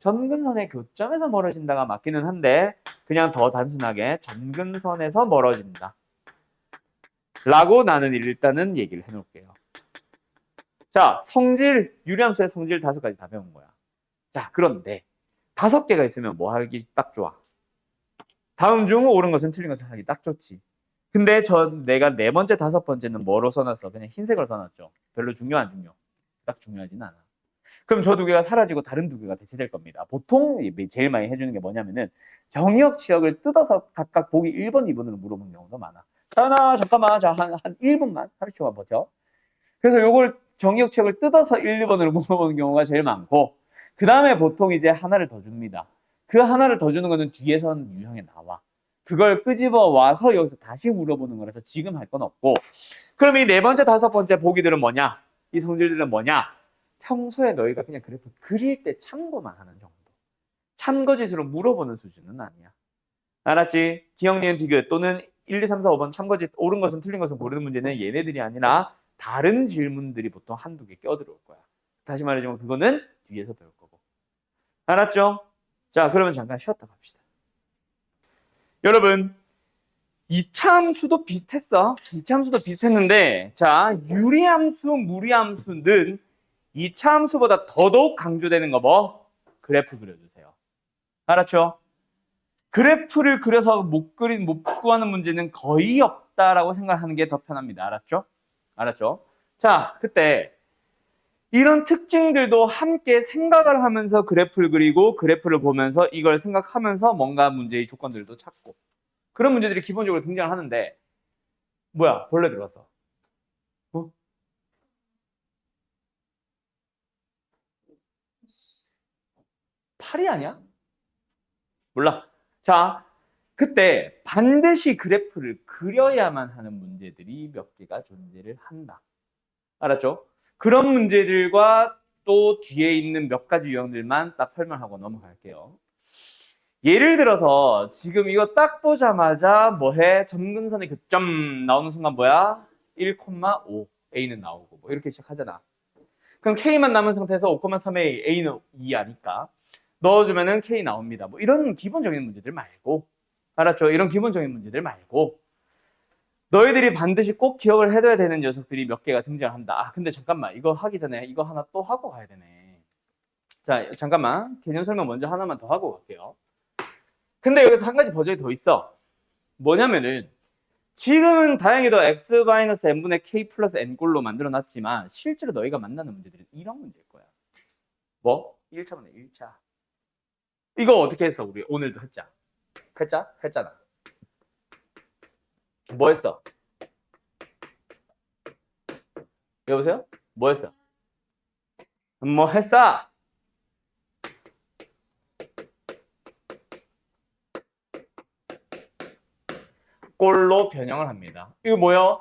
점근선의 교점에서 멀어진다가 맞기는 한데 그냥 더 단순하게 점근선에서 멀어진다 라고 나는 일단은 얘기를 해놓을게요. 자, 성질, 유리함수의 성질 5가지 다 배운 거야. 자, 그런데 5개가 있으면 뭐 하기 딱 좋아? 다음 중 옳은 것은 틀린 것을 하기 딱 좋지. 근데 내가 네 번째, 다섯 번째는 뭐로 써놨어? 그냥 흰색으로 써놨죠. 별로 중요 안 중요? 딱 중요하진 않아. 그럼 저 2개가 사라지고 다른 2개가 대체될 겁니다. 보통 제일 많이 해주는 게 뭐냐면은 정의역, 치역을 뜯어서 각각 보기 1번, 2번으로 물어보는 경우도 많아. 자연아 잠깐만, 자, 한 1분만, 30초만 버텨. 그래서 요걸 정의역, 치역을 뜯어서 1, 2번으로 물어보는 경우가 제일 많고 그 다음에 보통 이제 하나를 더 줍니다. 그 하나를 더 주는 거는 뒤에선 유형에 나와. 그걸 끄집어 와서 여기서 다시 물어보는 거라서 지금 할 건 없고. 그럼 이 네 번째, 다섯 번째 보기들은 뭐냐? 이 성질들은 뭐냐? 평소에 너희가 그냥 그래프 그릴 때 참고만 하는 정도. 참거짓으로 물어보는 수준은 아니야. 알았지? 기억, 니은, 디귿 또는 1, 2, 3, 4, 5번 참거짓 옳은 것은 틀린 것은 고르는 문제는 얘네들이 아니라 다른 질문들이 보통 한두 개 껴들어올 거야. 다시 말해주면 그거는 뒤에서 배울 거고. 알았죠? 자, 그러면 잠깐 쉬었다 갑시다. 여러분, 이차함수도 비슷했어. 이차함수도 비슷했는데, 자, 유리함수, 무리함수는 이차함수보다 더더욱 강조되는 거 뭐? 그래프 그려주세요. 알았죠? 그래프를 그려서 못 구하는 문제는 거의 없다라고 생각하는 게 더 편합니다. 알았죠? 알았죠? 자, 그때 이런 특징들도 함께 생각을 하면서 그래프를 그리고 그래프를 보면서 이걸 생각하면서 뭔가 문제의 조건들도 찾고 그런 문제들이 기본적으로 등장을 하는데 뭐야? 벌레 들어왔어. 어? 팔이 아니야? 몰라. 자, 그때 반드시 그래프를 그려야만 하는 문제들이 몇 개가 존재를 한다. 알았죠? 그런 문제들과 또 뒤에 있는 몇 가지 유형들만 딱 설명하고 넘어갈게요. 예를 들어서 지금 이거 딱 보자마자 뭐해? 점근선의 교점 나오는 순간 뭐야? 1,5 A는 나오고 뭐 이렇게 시작하잖아. 그럼 K만 남은 상태에서 5,3에 A는 2 아니까 넣어주면은 K 나옵니다. 뭐 이런 기본적인 문제들 말고 알았죠? 이런 기본적인 문제들 말고 너희들이 반드시 꼭 기억을 해둬야 되는 녀석들이 몇 개가 등장한다. 아 근데 잠깐만 이거 하기 전에 이거 하나 또 하고 가야 되네. 자 잠깐만 개념 설명 먼저 하나만 더 하고 갈게요. 근데 여기서 한 가지 버전이 더 있어. 뭐냐면은 지금은 다행히도 x-n분의 k 플러스 n꼴로 만들어놨지만 실제로 너희가 만나는 문제들은 이런 문제일 거야. 뭐? 1차분의 1차. 이거 어떻게 했어? 우리 오늘도 했자. 했잖아. 뭐 했어? 여보세요? 뭐 했어? 뭐 했어? 꼴로 변형을 합니다. 이거 뭐야?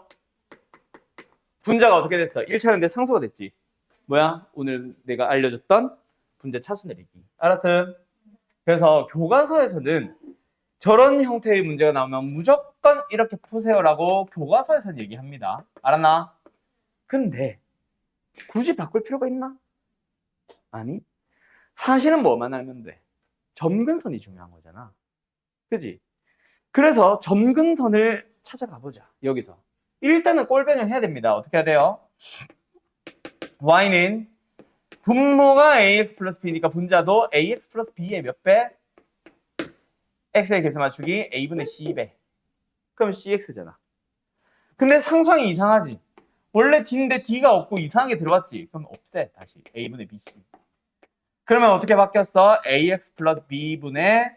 분자가 어떻게 됐어? 1차인데 상수가 됐지. 뭐야? 오늘 내가 알려줬던 분자 차수 내리기. 알았음? 그래서 교과서에서는 저런 형태의 문제가 나오면 무조건 이렇게 푸세요라고 교과서에서는 얘기합니다. 알았나? 근데 굳이 바꿀 필요가 있나? 아니. 사실은 뭐만 알면 돼? 점근선이 중요한 거잖아. 그지? 그래서 점근선을 찾아가 보자. 여기서. 일단은 꼴 변형해야 됩니다. 어떻게 해야 돼요? y는 분모가 ax 플러스 b니까 분자도 ax 플러스 b의 몇 배? x의 개수 맞추기 a분의 c배. 그럼 cx잖아. 근데 상수항이 이상하지. 원래 d인데 d가 없고 이상하게 들어왔지. 그럼 없애 다시 a분의 bc. 그러면 어떻게 바뀌었어? ax 플러스 b분의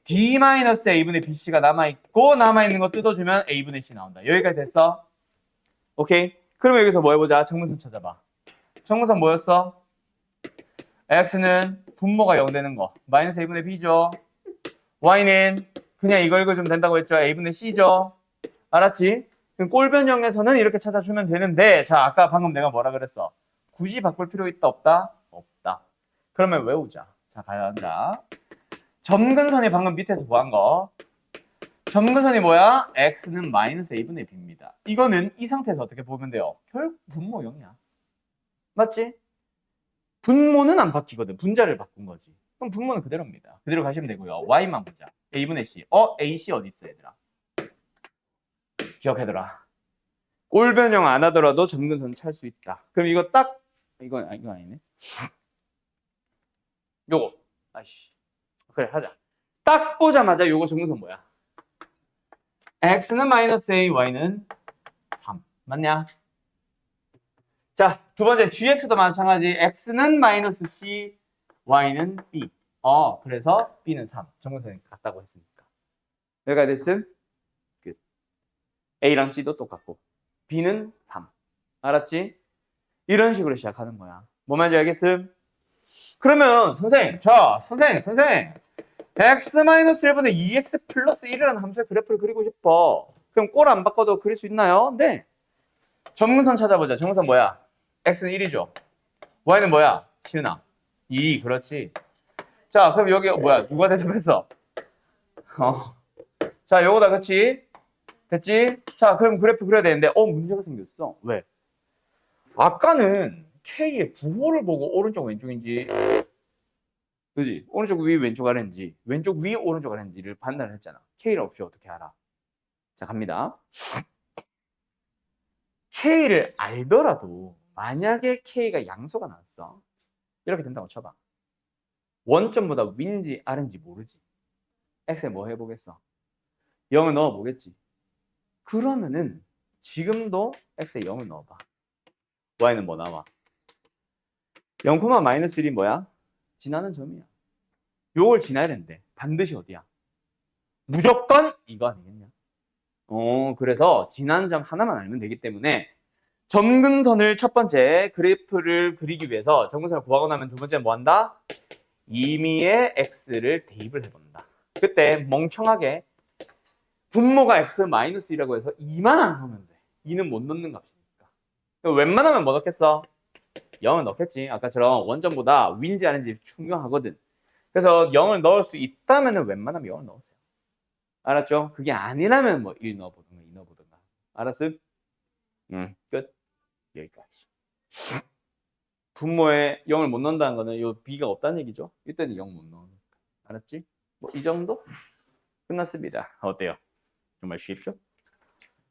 d 마이너스 a분의 bc가 남아있고 남아있는 거 뜯어주면 a분의 c 나온다. 여기까지 됐어? 오케이? 그러면 여기서 뭐 해보자. 정문선 찾아봐. 정문선 뭐였어? x는 분모가 0 되는 거 마이너스 a분의 b죠. y는 그냥 이거 읽어주면 된다고 했죠. a분의 c죠. 알았지? 그럼 꼴 변형에서는 이렇게 찾아주면 되는데 자 아까 방금 내가 뭐라 그랬어? 굳이 바꿀 필요 있다 없다? 없다. 그러면 외우자. 자 가자. 점근선이 방금 밑에서 구한 거 점근선이 뭐야? x는 마이너스 a분의 b입니다. 이거는 이 상태에서 어떻게 보면 돼요? 결국 분모 0이야. 맞지? 분모는 안 바뀌거든. 분자를 바꾼 거지. 그럼 분모는 그대로입니다. 그대로 가시면 되고요. y만 보자. a분의 c. ac 어디 있어 얘들아? 기억해둬라. 꼴 변형 안 하더라도 점근선 찰 수 있다. 그럼 이거 딱 이거 아니네. 요거. 아이씨. 그래 하자. 딱 보자마자 요거 점근선 뭐야? x는 마이너스 a, y는 3. 맞냐? 자, 두 번째 gx도 마찬가지. x는 마이너스 c, y는 b. 그래서 b는 3. 점근선이 같다고 했으니까. 여기가 됐음? 끝. a랑 c도 똑같고 b는 3. 알았지? 이런 식으로 시작하는 거야. 뭐 말인지 알겠음? 그러면 선생님 x-1분의 2x 플러스 1이라는 함수의 그래프를 그리고 싶어. 그럼 꼴 안 바꿔도 그릴 수 있나요? 네. 점근선 찾아보자. 점근선 뭐야? x는 1이죠. y는 뭐야? 시은아. 2. 그렇지. 자, 그럼 여기 뭐야? 누가 대답했어? 자, 요거다. 그치? 됐지? 자, 그럼 그래프 그려야 되는데 문제가 생겼어. 왜? 아까는 K의 부호를 보고 오른쪽 왼쪽인지 그지? 오른쪽 위 왼쪽 아래인지 왼쪽 위 오른쪽 아래인지를 판단을 했잖아. K를 없이 어떻게 알아? 자, 갑니다. K를 알더라도 만약에 K가 양수가 나왔어. 이렇게 된다고 쳐봐. 원점보다 위인지 아래인지 모르지. X에 뭐 해보겠어? 0을 넣어보겠지. 그러면은 지금도 X에 0을 넣어봐. Y는 뭐 나와? 0, 마이너스 1이 뭐야? 지나는 점이야. 요걸 지나야 되는데 반드시 어디야? 무조건 이거 아니겠냐? 그래서 지나는 점 하나만 알면 되기 때문에 점근선을 첫 번째 그래프를 그리기 위해서 점근선을 구하고 나면 두 번째 뭐 한다? 임의의 x를 대입을 해본다. 그때 멍청하게 분모가 x-1이라고 해서 2만 안 넣으면 돼. 2는 못 넣는 값이니까. 웬만하면 뭐 넣겠어? 0을 넣겠지. 아까처럼 원점보다 위인지 아닌지 중요하거든. 그래서 0을 넣을 수 있다면 웬만하면 0을 넣으세요. 알았죠? 그게 아니라면 뭐 1 넣어보든가 2 넣어보든가. 알았음? 끝. 여기까지. 분모에 0을 못 넣는다는 거는 이 b가 없다는 얘기죠. 이때는 0 못 넣으니까. 알았지? 뭐 이 정도? 끝났습니다. 어때요? 정말 쉽죠?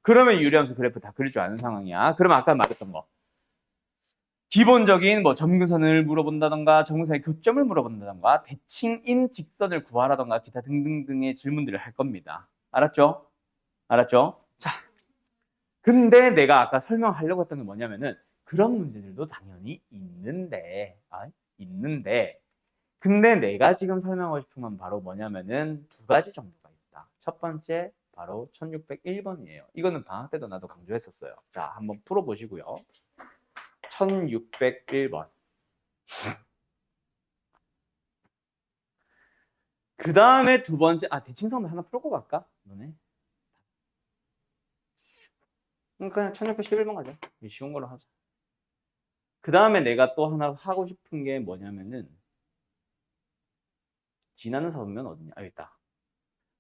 그러면 유리함수 그래프 다 그릴 줄 아는 상황이야. 그러면 아까 말했던 거. 기본적인 뭐 점근선을 물어본다던가 점근선의 교점을 물어본다던가 대칭인 직선을 구하라던가 기타 등등등의 질문들을 할 겁니다. 알았죠? 알았죠? 자, 근데 내가 아까 설명하려고 했던 게 뭐냐면은 그런 문제들도 당연히 있는데 근데 내가 지금 설명하고 싶은 건 바로 뭐냐면은 두 가지 정도가 있다. 첫 번째 바로 1601번이에요. 이거는 방학 때도 나도 강조했었어요. 자, 한번 풀어보시고요. 1601번. 그 다음에 두 번째, 대칭선도 하나 풀고 갈까? 너네? 그냥 1611번 가자. 쉬운 걸로 하자. 그 다음에 내가 또 하나 하고 싶은 게 뭐냐면은 지나는 사분면 어디냐? 여기 있다.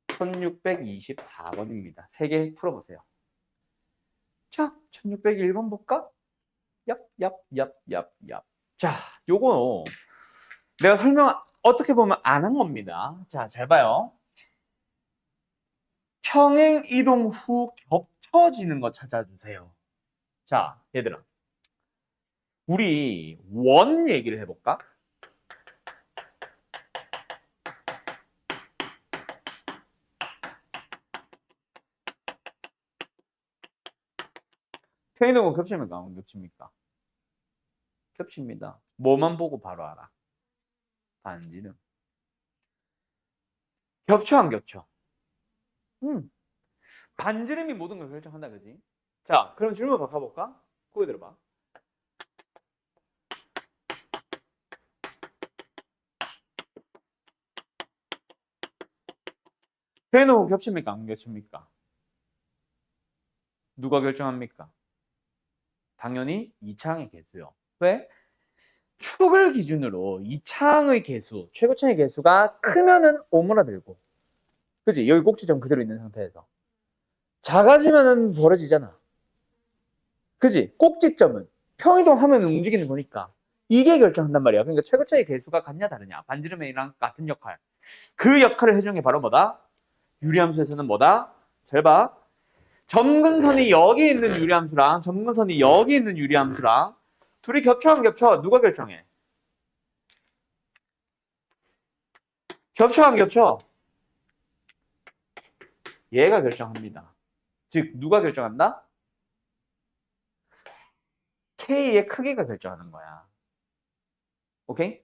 1624번입니다. 세 개 풀어보세요. 자, 1601번 볼까? 얍. 자, 요거 내가 설명 어떻게 보면 안 한 겁니다. 자, 잘 봐요. 평행 이동 후 겹쳐지는 거 찾아주세요. 자, 얘들아. 우리 원 얘기를 해볼까? 평행 이동은 겹칩니까? 안 겹칩니까? 겹칩니다. 뭐만 보고 바로 알아? 반지름. 겹쳐 안 겹쳐? 반지름이 모든 걸 결정한다, 그지? 자, 그럼 질문 바꿔볼까? 거기 들어봐. 평행이동 겹칩니까? 안 겹칩니까? 누가 결정합니까? 당연히 이차항의 개수요. 왜? 축을 기준으로 이차항의 개수, 최고차의 개수가 크면은 오므라들고, 그지? 여기 꼭지점 그대로 있는 상태에서 작아지면은 벌어지잖아. 그지? 꼭지점은 평이동하면 움직이는 거니까 이게 결정한단 말이야. 그러니까 최고차의 개수가 같냐 다르냐, 반지름이랑 같은 역할, 그 역할을 해주는 게 바로 뭐다? 유리함수에서는 뭐다? 잘 봐. 점근선이 여기 있는 유리함수랑 점근선이 여기 있는 유리함수랑 둘이 겹쳐 안 겹쳐? 누가 결정해? 겹쳐 안 겹쳐? 얘가 결정합니다. 즉 누가 결정한다? K의 크기가 결정하는 거야. 오케이?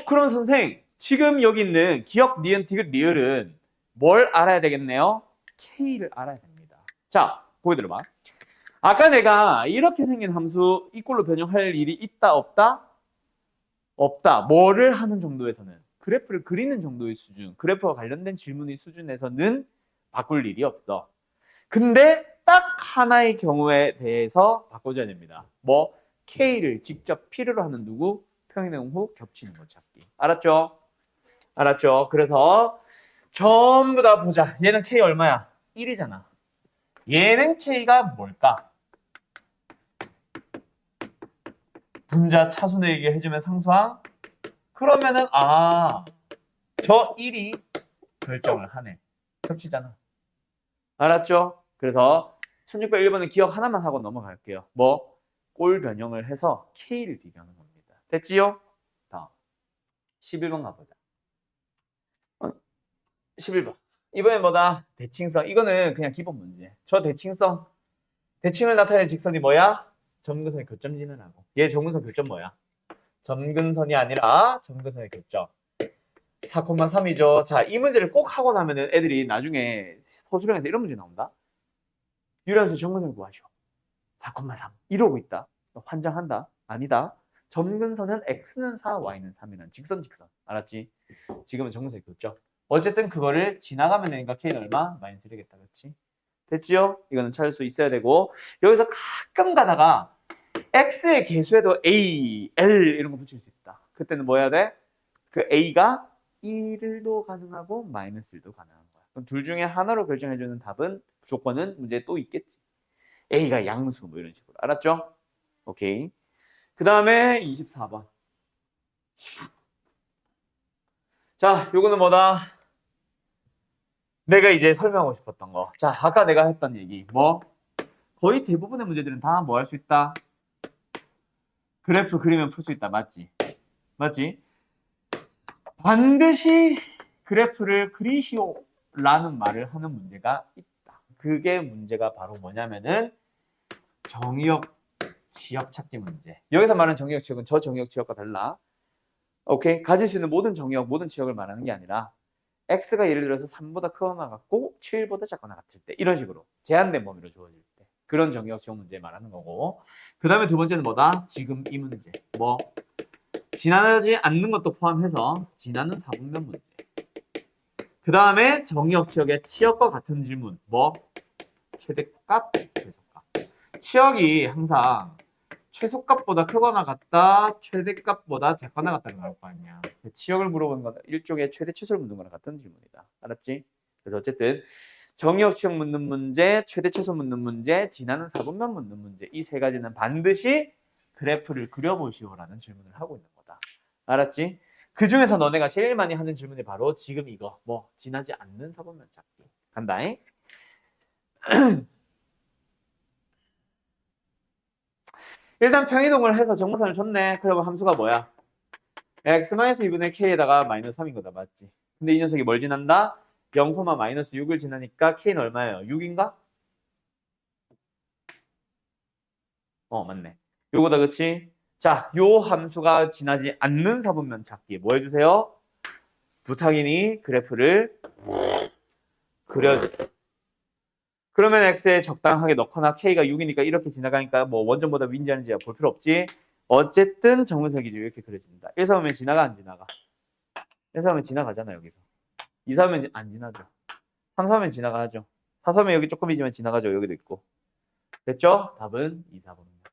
그럼 선생, 지금 여기 있는 기역, 니은, 디귿, 리을은 뭘 알아야 되겠네요? K를 알아야 됩니다. 자, 보여 들어봐. 아까 내가 이렇게 생긴 함수 이꼴로 변형할 일이 있다 없다? 없다. 뭐를 하는 정도에서는? 그래프를 그리는 정도의 수준, 그래프와 관련된 질문의 수준에서는 바꿀 일이 없어. 근데 딱 하나의 경우에 대해서 바꿔줘야 됩니다. 뭐 K를 직접 필요로 하는 누구? 평행 후 겹치는 거 찾기. 알았죠? 알았죠? 그래서 전부 다 보자. 얘는 K 얼마야? 1이잖아. 얘는 K가 뭘까? 분자 차수내에게 해주면 상수항? 그러면은 저 1이 결정을 하네. 겹치잖아. 알았죠? 그래서 1601번은 기억 하나만 하고 넘어갈게요. 뭐? 꼴 변형을 해서 K를 비교하는 겁니다. 됐지요? 다음 11번 가보자. 11번. 이번엔 뭐다? 대칭성. 이거는 그냥 기본 문제. 저 대칭성. 대칭을 나타낼 직선이 뭐야? 점근선의 교점진을 하고. 얘 점근선 교점 뭐야? 점근선이 아니라 점근선의 교점. 4,3이죠. 자, 이 문제를 꼭 하고 나면은 애들이 나중에 서술형에서 이런 문제 나온다. 유리함수 점근선을 구하시오. 4,3 이러고 있다. 환장한다. 아니다. 점근선은 x는 4, y는 3이라는 직선. 알았지? 지금은 점근선이 교점. 어쨌든 그거를 지나가면 되니까 k는 얼마? 마이너스 1이겠다. 그렇지? 됐지요? 이거는 찾을 수 있어야 되고 여기서 가끔 가다가 x의 개수에도 a, l 이런 거 붙일 수 있다. 그때는 뭐 해야 돼? 그 a가 1도 가능하고 마이너스 1도 가능한 거야. 그럼 둘 중에 하나로 결정해주는 답은 조건은 문제에 또 있겠지. a가 양수 뭐 이런 식으로. 알았죠? 오케이. 그 다음에 24번. 자, 요거는 뭐다? 내가 이제 설명하고 싶었던 거. 자, 아까 내가 했던 얘기. 뭐? 거의 대부분의 문제들은 다 뭐 할 수 있다? 그래프 그리면 풀 수 있다. 맞지? 맞지? 반드시 그래프를 그리시오라는 말을 하는 문제가 있다. 그게 문제가 바로 뭐냐면은 정의역 지역 찾기 문제. 여기서 말하는 정의역 지역은 저 정의역 지역과 달라. 오케이? 가질 수 있는 모든 정의역, 모든 지역을 말하는 게 아니라 x가 예를 들어서 3보다 크거나 같고 7보다 작거나 같을 때 이런 식으로 제한된 범위로 주어질 때 그런 정의역 지역 문제 말하는 거고 그 다음에 두 번째는 뭐다? 지금 이 문제. 뭐? 지나지 않는 것도 포함해서 지나는 사분면 문제. 그 다음에 정의역 지역의 치역과 같은 질문. 뭐? 최대값, 최소값. 치역이 항상 최소값보다 크거나 같다, 최대값보다 작거나 같다는 걸 알 거 아니야. 치역을 물어보는 건 일종의 최대 최소를 묻는 거랑 같은 질문이다. 알았지? 그래서 어쨌든 정의역 치역 묻는 문제, 최대 최소 묻는 문제, 지나는 사분면 묻는 문제 이 세 가지는 반드시 그래프를 그려보시오라는 질문을 하고 있는 거다. 알았지? 그 중에서 너네가 제일 많이 하는 질문이 바로 지금 이거 뭐 지나지 않는 사분면 찾기. 간다잉? 일단 평이동을 해서 정근선을 줬네. 그러면 함수가 뭐야? x-2분의 k에다가 마이너스 3인 거다. 맞지? 근데 이 녀석이 뭘 지난다? 0, 마이너스 6을 지나니까 k는 얼마예요? 6인가? 맞네. 요거다, 그치? 자, 요 함수가 지나지 않는 사분면 찾기. 뭐 해주세요? 부탁이니 그래프를 그려줘. 그러면 x에 적당하게 넣거나 k가 6이니까 이렇게 지나가니까 뭐 원점보다 위인지 아닌지 볼 필요 없지. 어쨌든 정근석이지 이렇게 그려진다. 1, 4면 지나가 안 지나가? 1, 4면 지나가잖아 여기서. 2, 4면 안 지나죠. 3, 4면 지나가죠. 4, 4면 여기 조금이지만 지나가죠. 여기도 있고. 됐죠? 답은 2, 4번입니다.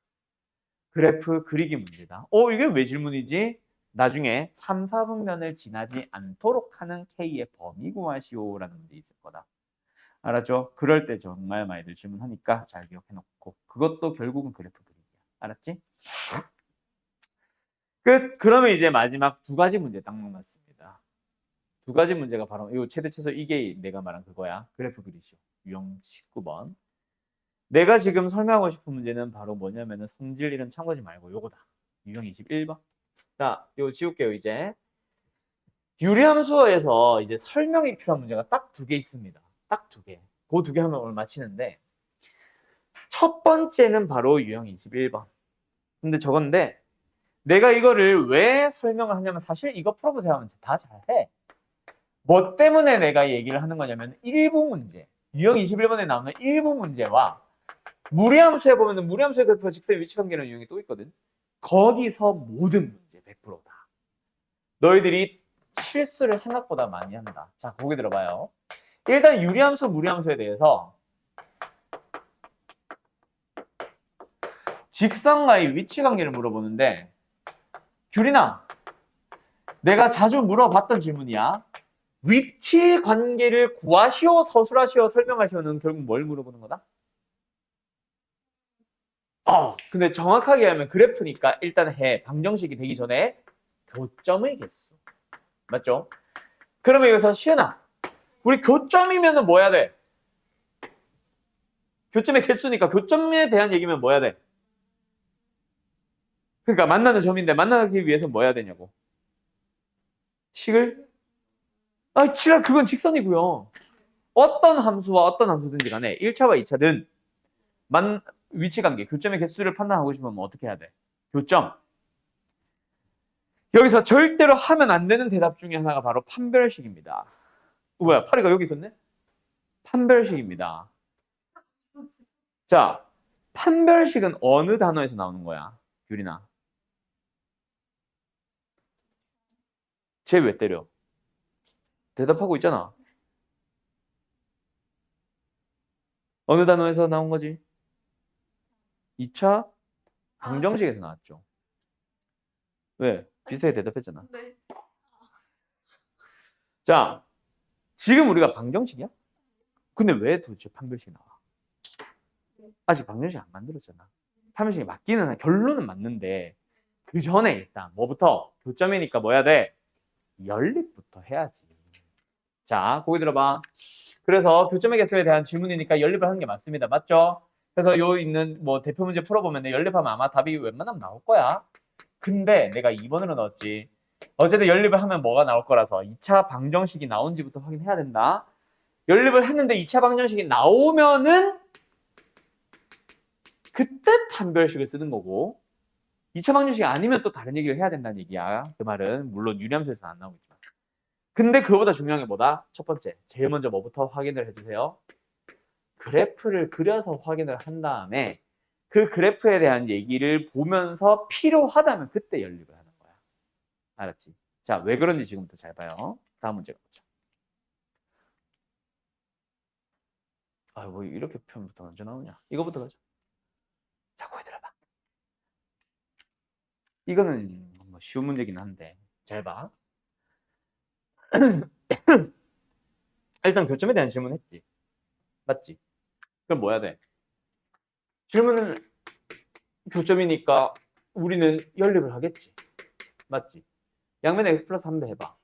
그래프 그리기 문제다. 이게 왜 질문이지? 나중에 3, 4분면을 지나지 않도록 하는 k의 범위 구하시오라는 문제 있을 거다. 알았죠? 그럴 때 정말 많이들 질문하니까 잘 기억해놓고 그것도 결국은 그래프 그리기야. 알았지? 끝. 그러면 이제 마지막 두 가지 문제 딱 남았습니다. 두 가지 문제가 바로 이 최대 최소 이게 내가 말한 그거야. 그래프 그리시오. 유형 19번. 내가 지금 설명하고 싶은 문제는 바로 뭐냐면은 성질 이런 참고하지 말고 요거다. 유형 21번. 자, 이거 지울게요 이제. 유리함수어에서 이제 설명이 필요한 문제가 딱 두 개 있습니다. 딱 두 개. 그 두 개 하면 오늘 마치는데 첫 번째는 바로 유형 21번. 근데 저건데 내가 이거를 왜 설명을 하냐면 사실 이거 풀어보세요 하면 다 잘해. 뭐 때문에 내가 얘기를 하는 거냐면 일부 문제. 유형 21번에 나오는 일부 문제와 무리함수에 보면은 무리함수의 그래프와 직선의 위치관계라는 유형이 또 있거든. 거기서 모든 문제 100%다. 너희들이 실수를 생각보다 많이 한다. 자, 보기 들어봐요. 일단 유리함수, 무리함수에 대해서 직선과의 위치 관계를 물어보는데 규린아, 내가 자주 물어봤던 질문이야. 위치 관계를 구하시오, 서술하시오, 설명하시오는 결국 뭘 물어보는 거다? 근데 정확하게 하면 그래프니까 일단 방정식이 되기 전에 교점의 개수. 맞죠? 그러면 여기서 시은아, 우리 교점이면은 뭐 해야 돼? 교점의 개수니까 교점에 대한 얘기면 뭐 해야 돼? 그러니까 만나는 점인데 만나기 위해서 뭐 해야 되냐고. 식을? 그건 직선이고요. 어떤 함수와 어떤 함수든지 간에 1차와 2차든 위치 관계, 교점의 개수를 판단하고 싶으면 어떻게 해야 돼? 교점. 여기서 절대로 하면 안 되는 대답 중에 하나가 바로 판별식입니다. 뭐야, 파리가 여기 있었네? 판별식입니다. 자, 판별식은 어느 단어에서 나오는 거야, 규리나? 쟤 왜 때려? 대답하고 있잖아. 어느 단어에서 나온 거지? 2차 방정식에서 나왔죠. 왜? 비슷하게 대답했잖아. 네. 자, 지금 우리가 방정식이야? 근데 왜 도대체 판별식이 나와? 아직 방정식 안 만들었잖아. 판별식이 맞기는 한 결론은 맞는데 그 전에 일단 뭐부터? 교점이니까 뭐 해야 돼? 연립부터 해야지. 자, 거기 들어봐. 그래서 교점의 개수에 대한 질문이니까 연립을 하는 게 맞습니다. 맞죠? 그래서 요 있는 뭐 대표 문제 풀어보면 연립하면 아마 답이 웬만하면 나올 거야. 근데 내가 2번으로 넣었지. 어쨌든 연립을 하면 뭐가 나올 거라서 2차 방정식이 나온지부터 확인해야 된다. 연립을 했는데 2차 방정식이 나오면은 그때 판별식을 쓰는 거고 2차 방정식이 아니면 또 다른 얘기를 해야 된다는 얘기야. 그 말은 물론 유리함수에서는 안 나오겠지만. 근데 그거보다 중요한 게 뭐다? 첫 번째, 제일 먼저 뭐부터 확인을 해주세요. 그래프를 그려서 확인을 한 다음에 그 그래프에 대한 얘기를 보면서 필요하다면 그때 연립을 하는 거야. 알았지? 자, 왜 그런지 지금부터 잘 봐요. 다음 문제 가보자. 뭐 이렇게 표현부터 먼저 나오냐? 이거부터 가자. 자, 거기 들어봐. 이거는 뭐 쉬운 문제긴 한데 잘 봐. 일단 교점에 대한 질문했지. 맞지? 그럼 뭐 해야 돼? 질문은 교점이니까 우리는 연립을 하겠지. 맞지? 양면에 x 플러스 3배 해봐.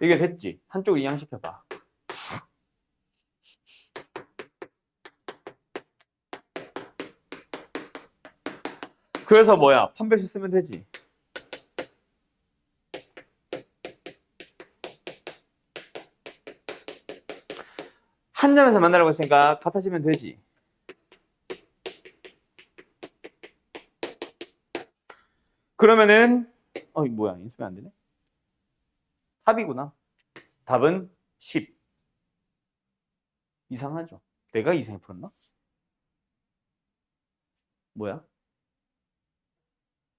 이게 됐지? 한쪽 이항시켜봐. 그래서 뭐야? 판별식 쓰면 되지. 한 점에서 만나라고 했으니까 같아지면 되지. 그러면은 뭐야? 인수면 안 되네? 답이구나. 답은 10. 이상하죠? 내가 이상히 풀었나? 뭐야?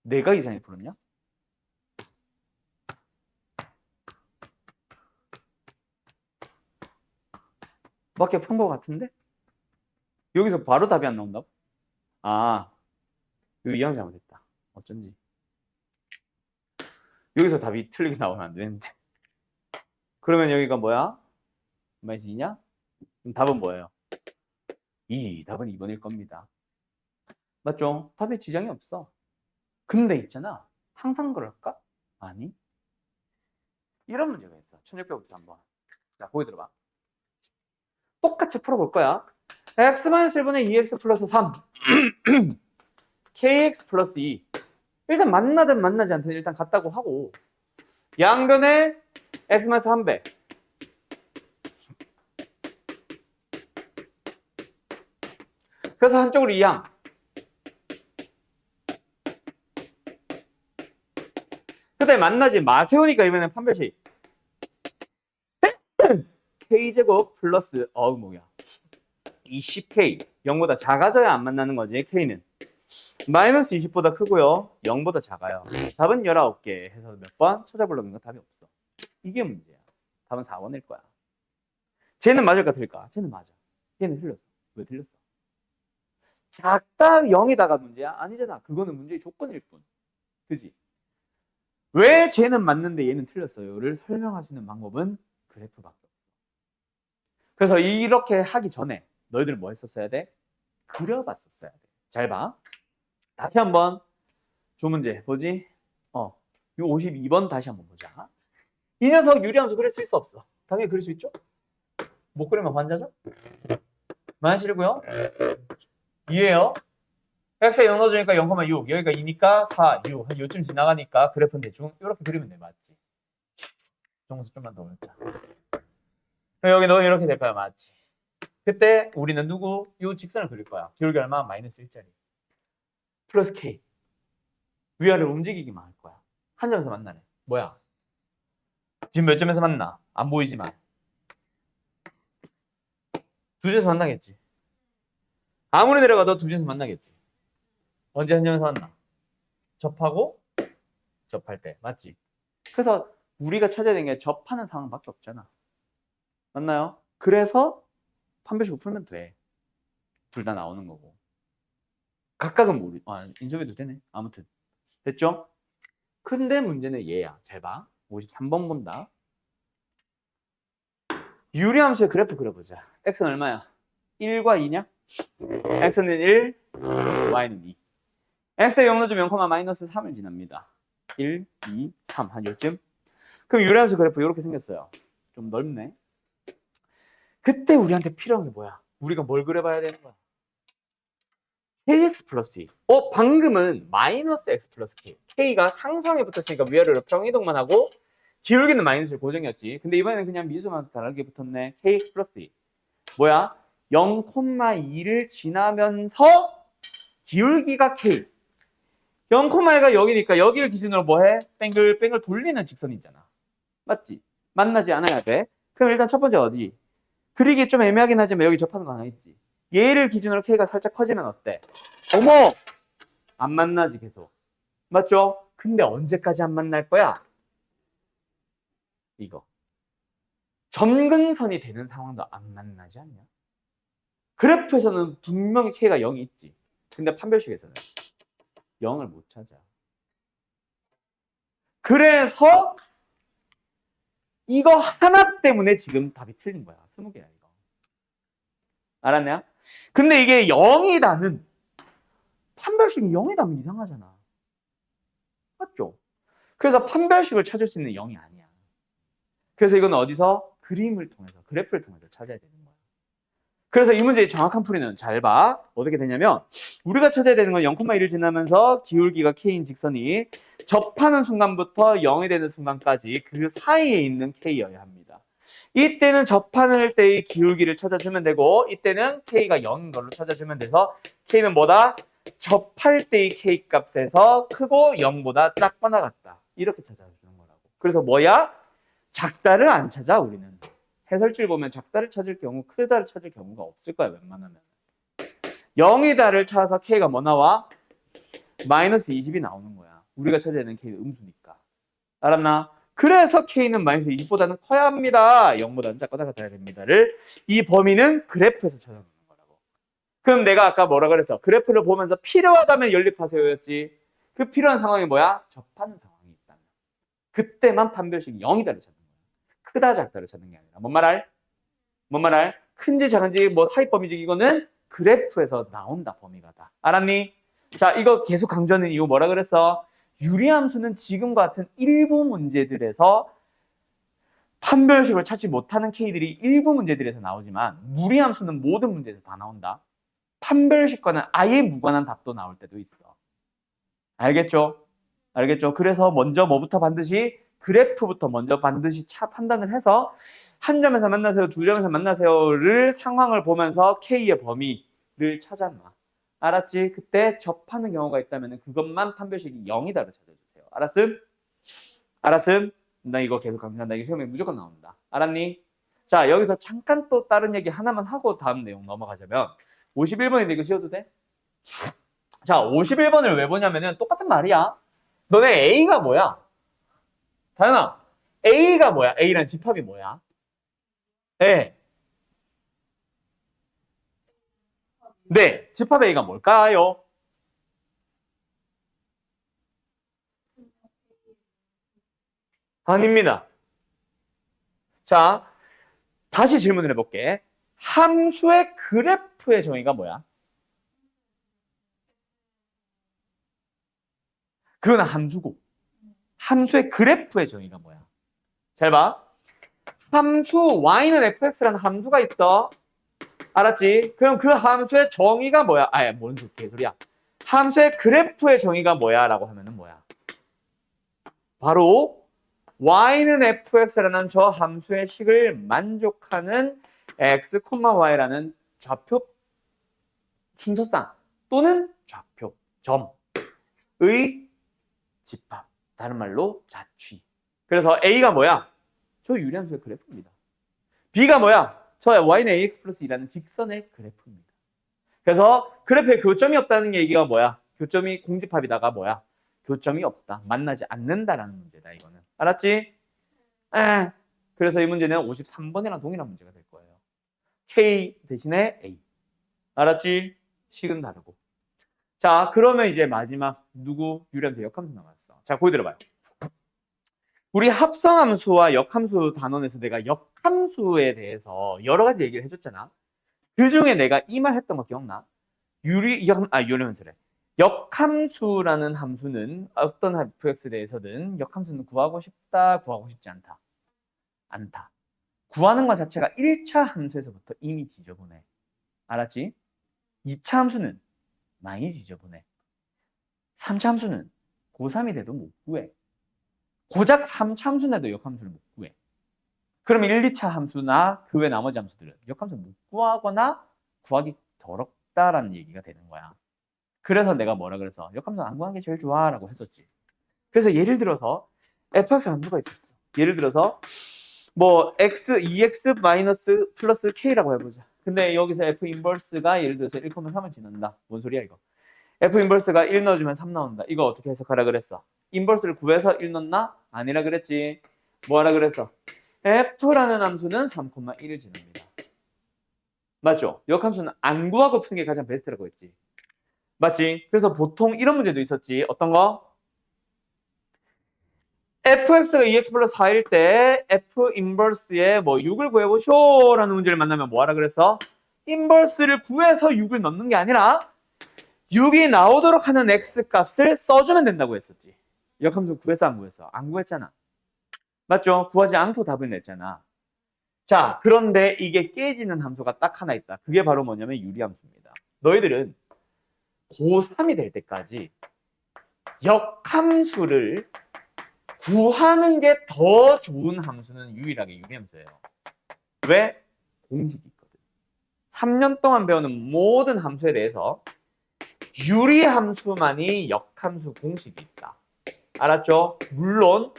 내가 이상히 풀었냐? 밖에 푼 거 같은데? 여기서 바로 답이 안 나온다고? 이거 이항 잘못했다. 어쩐지. 여기서 답이 틀리게 나오면 안 되는데. 그러면 여기가 뭐야? 마이너스 2냐? 그럼 답은 뭐예요? 답은 2번일 겁니다. 맞죠? 답에 지장이 없어. 근데 있잖아. 항상 그럴까? 아니. 이런 문제가 있어. 1653번. 자, 보기 들어봐. 똑같이 풀어볼 거야. x-1분의 2x 플러스 3 kx 플러스 2 일단 만나든 만나지 않든 일단 같다고 하고 양변에 x-3배 그래서 한쪽으로 2항 그때 만나지 마세우니까 이번엔 판별식 k제곱 플러스 뭐야 20k 0보다 작아져야 안 만나는 거지 K는 마이너스 20보다 크고요. 0보다 작아요. 답은 19개 해서 몇 번? 찾아보려는 건 답이 없어. 이게 문제야. 답은 4번일 거야. 쟤는 맞을까 틀릴까? 쟤는 맞아. 얘는 틀렸어. 왜 틀렸어? 작다 0이다가 문제야? 아니잖아. 그거는 문제의 조건일 뿐. 그지? 왜 쟤는 맞는데 얘는 틀렸어요?를 설명할 수 있는 방법은 그래프밖에 없어. 그래서 이렇게 하기 전에 너희들 뭐 했었어야 돼? 그려봤었어야 돼. 잘 봐. 다시 한번 조 문제 뭐지? 이 52번 다시 한번 보자. 이 녀석 유리함수 그릴 수 있어 없어? 당연히 그릴 수 있죠? 못 그리면 환자죠? 만실이고요. 이해요? x에 0 넣어주니까 0,6 여기가 2니까 4, 6 한 요쯤 지나가니까 그래프는 대충 이렇게 그리면 돼. 맞지? 정수 좀만 더 올자. 여기 너 이렇게 될 거야. 맞지? 그때 우리는 누구? 이 직선을 그릴 거야. 기울기 얼마? 마이너스 1짜리 플러스 k 위아래로 움직이기만 할 거야. 한 점에서 만나네. 뭐야? 지금 몇 점에서 만나? 안 보이지만 두 점에서 만나겠지. 아무리 내려가도 두 점에서 만나겠지. 언제 한 점에서 만나? 접하고 접할 때. 맞지? 그래서 우리가 찾아야 되는 게 접하는 상황밖에 없잖아. 맞나요? 그래서 판별식을 풀면 돼. 둘 다 나오는 거고. 각각은 모르. 인정해도 되네. 아무튼 됐죠? 근데 문제는 얘야. 잘 봐. 53번 본다. 유리함수의 그래프 그려보자. x는 얼마야? 1과 2냐? x는 1, y는 2. x에 0 넣어주면 0, 마이너스 3을 지납니다. 1, 2, 3 한 요쯤. 그럼 유리함수 그래프 이렇게 생겼어요. 좀 넓네. 그때 우리한테 필요한 게 뭐야? 우리가 뭘 그려봐야 되는 거야? kx 플러스 2. 방금은 마이너스 x 플러스 k. k가 상성에 붙었으니까 위아래로 평이동만 하고 기울기는 마이너스 고정이었지. 근데 이번에는 그냥 미수만 다르게 붙었네. kx 플러스 2. 뭐야? 0,2를 지나면서 기울기가 k. 0,1가 여기니까 여기를 기준으로 뭐해? 뺑글뺑글 돌리는 직선이 있잖아. 맞지? 만나지 않아야 돼. 그럼 일단 첫 번째 어디? 그리기 좀 애매하긴 하지만 여기 접하는 거 하나 있지. 얘를 기준으로 k가 살짝 커지면 어때? 어머! 안 만나지 계속. 맞죠? 근데 언제까지 안 만날 거야? 이거. 점근선이 되는 상황도 안 만나지 않냐? 그래프에서는 분명히 k가 0이 있지. 근데 판별식에서는 0을 못 찾아. 그래서 이거 하나 때문에 지금 답이 틀린 거야. 20개야 이거. 알았냐? 근데 이게 0이다는 판별식이 0이다면 이상하잖아. 맞죠? 그래서 판별식을 찾을 수 있는 0이 아니야. 그래서 이건 어디서? 그림을 통해서, 그래프를 통해서 찾아야 되는 거야. 그래서 이 문제의 정확한 풀이는 잘 봐. 어떻게 되냐면 우리가 찾아야 되는 건 0,1을 지나면서 기울기가 k인 직선이 접하는 순간부터 0이 되는 순간까지 그 사이에 있는 k여야 합니다. 이때는 접하는 때의 기울기를 찾아주면 되고 이때는 k가 0인 걸로 찾아주면 돼서 k는 뭐다? 접할 때의 k 값에서 크고 0보다 작거나 같다. 이렇게 찾아주는 거라고. 그래서 뭐야? 작다를 안 찾아 우리는. 해설지를 보면 작다를 찾을 경우 크다를 찾을 경우가 없을 거야 웬만하면. 0이다를 찾아서 k가 뭐 나와? 마이너스 20이 나오는 거야. 우리가 찾아야 되는 k는 음수니까. 알았나? 그래서 k는 마이너스 20보다는 커야 합니다. 0보다는 작거나 같아야 됩니다를 이 범위는 그래프에서 찾아내는 거라고. 그럼 내가 아까 뭐라 그랬어? 그래프를 보면서 필요하다면 연립하세요였지. 그 필요한 상황이 뭐야? 접하는 상황이 있다면. 그때만 판별식이 0이다를 찾는 거야. 크다 작다를 찾는 게 아니라. 뭔 말할? 큰지 작은지 뭐 사이범위지 이거는 그래프에서 나온다 범위가 다. 알았니? 자 이거 계속 강조하는 이유 뭐라 그랬어? 유리함수는 지금과 같은 일부 문제들에서 판별식을 찾지 못하는 K들이 일부 문제들에서 나오지만 무리함수는 모든 문제에서 다 나온다. 판별식과는 아예 무관한 답도 나올 때도 있어. 알겠죠? 알겠죠? 그래서 먼저 뭐부터 반드시 그래프부터 먼저 반드시 판단을 해서 한 점에서 만나세요, 두 점에서 만나세요를 상황을 보면서 K의 범위를 찾아놔. 알았지? 그때 접하는 경우가 있다면 그것만 판별식이 0이다로 찾아주세요. 알았음? 알았음? 나 이거 계속 강조한다. 이게 시험에 무조건 나온다. 알았니? 자, 여기서 잠깐 또 다른 얘기 하나만 하고 다음 내용 넘어가자면 51번인데 이거 쉬어도 돼? 자, 51번을 왜 보냐면은 똑같은 말이야. 너네 A가 뭐야? 다현아, A가 뭐야? A란 집합이 뭐야? 네. 네, 집합 A가 뭘까요? 아닙니다. 자, 다시 질문을 해볼게. 함수의 그래프의 정의가 뭐야? 그건 함수고. 함수의 그래프의 정의가 뭐야? 잘 봐. 함수 y는 fx라는 함수가 있어. 알았지? 그럼 그 함수의 정의가 뭐야? 아예 뭔 개소리야. 함수의 그래프의 정의가 뭐야? 라고 하면은 뭐야? 바로 y는 fx라는 저 함수의 식을 만족하는 x, y라는 좌표 순서상 또는 좌표 점의 집합. 다른 말로 자취. 그래서 a가 뭐야? 저 유리함수의 그래프입니다. b가 뭐야? 저 y는 ax 플러스 2라는 직선의 그래프입니다. 그래서 그래프에 교점이 없다는 얘기가 뭐야? 교점이 공집합이다가 뭐야? 교점이 없다. 만나지 않는다라는 문제다, 이거는. 알았지? 에. 그래서 이 문제는 53번이랑 동일한 문제가 될 거예요. K 대신에 A. 알았지? 식은 다르고. 자, 그러면 이제 마지막 누구? 유리함수 역함수 남았어. 자, 거기 들어봐요. 우리 합성함수와 역함수 단원에서 내가 역함수에 대해서 여러 가지 얘기를 해줬잖아. 그 중에 내가 이 말 했던 거 기억나? 유리함수래. 역함수라는 함수는 어떤 fx에 대해서든 역함수는 구하고 싶다, 구하고 싶지 않다. 않다. 구하는 것 자체가 1차 함수에서부터 이미 지저분해. 알았지? 2차 함수는 많이 지저분해. 3차 함수는 고3이 돼도 못 구해. 고작 3차 함수인데도 역함수를 못 구해. 그럼 1, 2차 함수나 그 외 나머지 함수들은 역함수를 못 구하거나 구하기 더럽다라는 얘기가 되는 거야. 그래서 내가 뭐라 그래서 역함수 안 구하는 게 제일 좋아 라고 했었지. 그래서 예를 들어서 fx 함수가 있었어. 예를 들어서 뭐 x, 2x 마이너스 플러스 k라고 해보자. 근데 여기서 f 인버스가 예를 들어서 1,3을 지난다. 뭔 소리야 이거. f 인버스가 1 넣어주면 3 나온다. 이거 어떻게 해석하라 그랬어? 인버스를 구해서 1 넣나? 아니라 그랬지. 뭐 하라 그랬어? f라는 함수는 3,1을 지납니다. 맞죠? 역함수는 안 구하고 푸는 게 가장 베스트라고 했지. 맞지? 그래서 보통 이런 문제도 있었지. 어떤 거? fx가 2x 플러스 4일 때 f 인버스에 뭐 6을 구해보쇼 라는 문제를 만나면 뭐 하라 그랬어? 인버스를 구해서 6을 넣는 게 아니라 6이 나오도록 하는 x 값을 써주면 된다고 했었지. 역함수 구해서 안 구했어? 안 구했잖아. 맞죠? 구하지 않고 답을 냈잖아. 자, 그런데 이게 깨지는 함수가 딱 하나 있다. 그게 바로 뭐냐면 유리함수입니다. 너희들은 고3이 될 때까지 역함수를 구하는 게 더 좋은 함수는 유일하게 유리함수예요. 왜? 공식이 있거든. 3년 동안 배우는 모든 함수에 대해서 유리함수만이 역함수 공식이 있다. 알았죠? 물론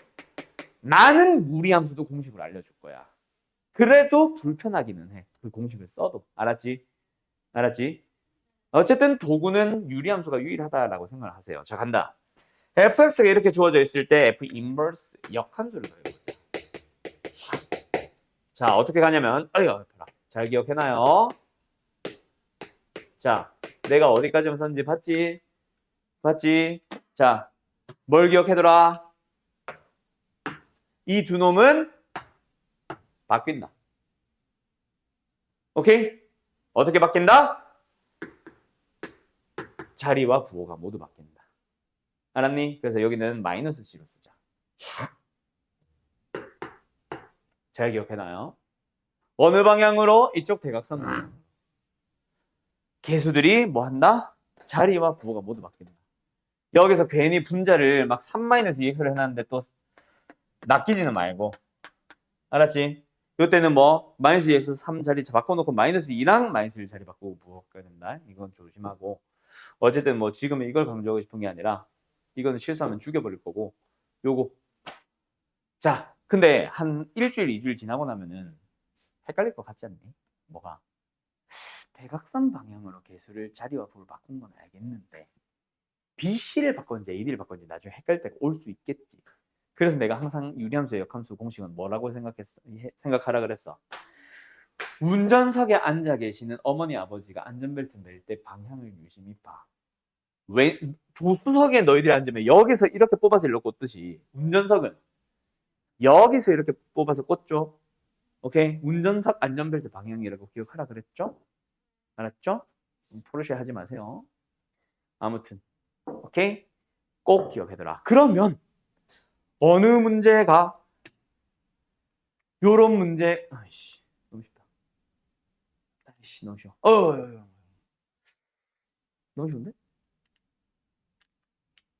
나는 무리함수도 공식으로 알려줄 거야. 그래도 불편하기는 해. 그 공식을 써도. 알았지? 알았지? 어쨌든 도구는 유리함수가 유일하다라고 생각을 하세요. 자, 간다. fx가 이렇게 주어져 있을 때 f 인버스 역함수를 그려보자. 자, 어떻게 가냐면 잘 기억해놔요. 자, 내가 어디까지만 썼는지 봤지? 봤지? 자, 뭘 기억해둬라? 이 두 놈은 바뀐다. 오케이? 어떻게 바뀐다? 자리와 부호가 모두 바뀐다. 알았니? 그래서 여기는 마이너스 C로 쓰자. 잘 기억해놔요. 어느 방향으로? 이쪽 대각선 방향으로. 개수들이 뭐 한다? 자리와 부호가 모두 바뀐다. 여기서 괜히 분자를 막 3-2x로 해놨는데 또 낚이지는 말고. 알았지? 이때는 뭐 마이너스 2x 3자리 바꿔놓고 마이너스 2랑 마이너스 1 자리 바꾸고 부호가 된다. 이건 조심하고. 어쨌든 뭐 지금은 이걸 강조하고 싶은 게 아니라 이거는 실수하면 죽여버릴 거고 요거. 자, 근데 한 일주일, 2주일 지나고 나면은 헷갈릴 것 같지 않니? 뭐가? 대각선 방향으로 개수를 자리와 부호를 바꾼 건 알겠는데 BC를 바꿨는지 AD를 바꿨는지 나중에 헷갈릴 때가 올 수 있겠지. 그래서 내가 항상 유리함수의 역함수 공식은 뭐라고 생각하라 그랬어. 운전석에 앉아 계시는 어머니 아버지가 안전벨트 멜 때 방향을 유심히 봐. 왜 조수석에 너희들이 앉으면 여기서 이렇게 뽑아서 일로 꽂듯이 운전석은 여기서 이렇게 뽑아서 꽂죠. 오케이? 운전석 안전벨트 방향이라고 기억하라 그랬죠? 알았죠? 포르쉐 하지 마세요. 아무튼 오케이? 꼭 기억해둬라. 그러면 어느 문제가 요런 문제 아이씨 너무 쉽다. 아이씨 너무 쉬워. 너무 쉬운데?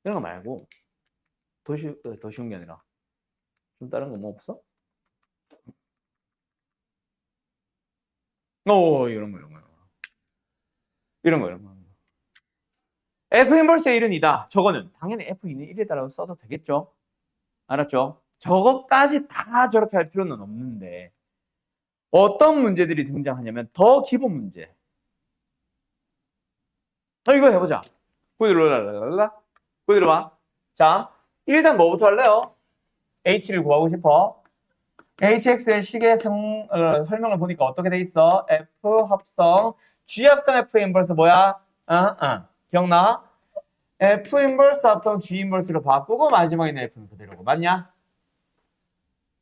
이런 거 말고 더 쉬운 게 아니라 좀 다른 거 뭐 없어? 이런 거. F 인버스 1은 2다. 저거는 당연히 F2는 1에다라고 써도 되겠죠? 알았죠? 저거까지 다 저렇게 할 필요는 없는데 어떤 문제들이 등장하냐면 더 기본 문제. 이거 해보자. 보여드려봐. 자, 일단 뭐부터 할래요? H를 구하고 싶어. HX의 식의 설명을 보니까 어떻게 돼 있어? F 합성 G 합성 F 인버스 뭐야? 기억나? F 인버스 합성 G 인버스로 바꾸고 마지막에 있는 F는 그대로고 맞냐?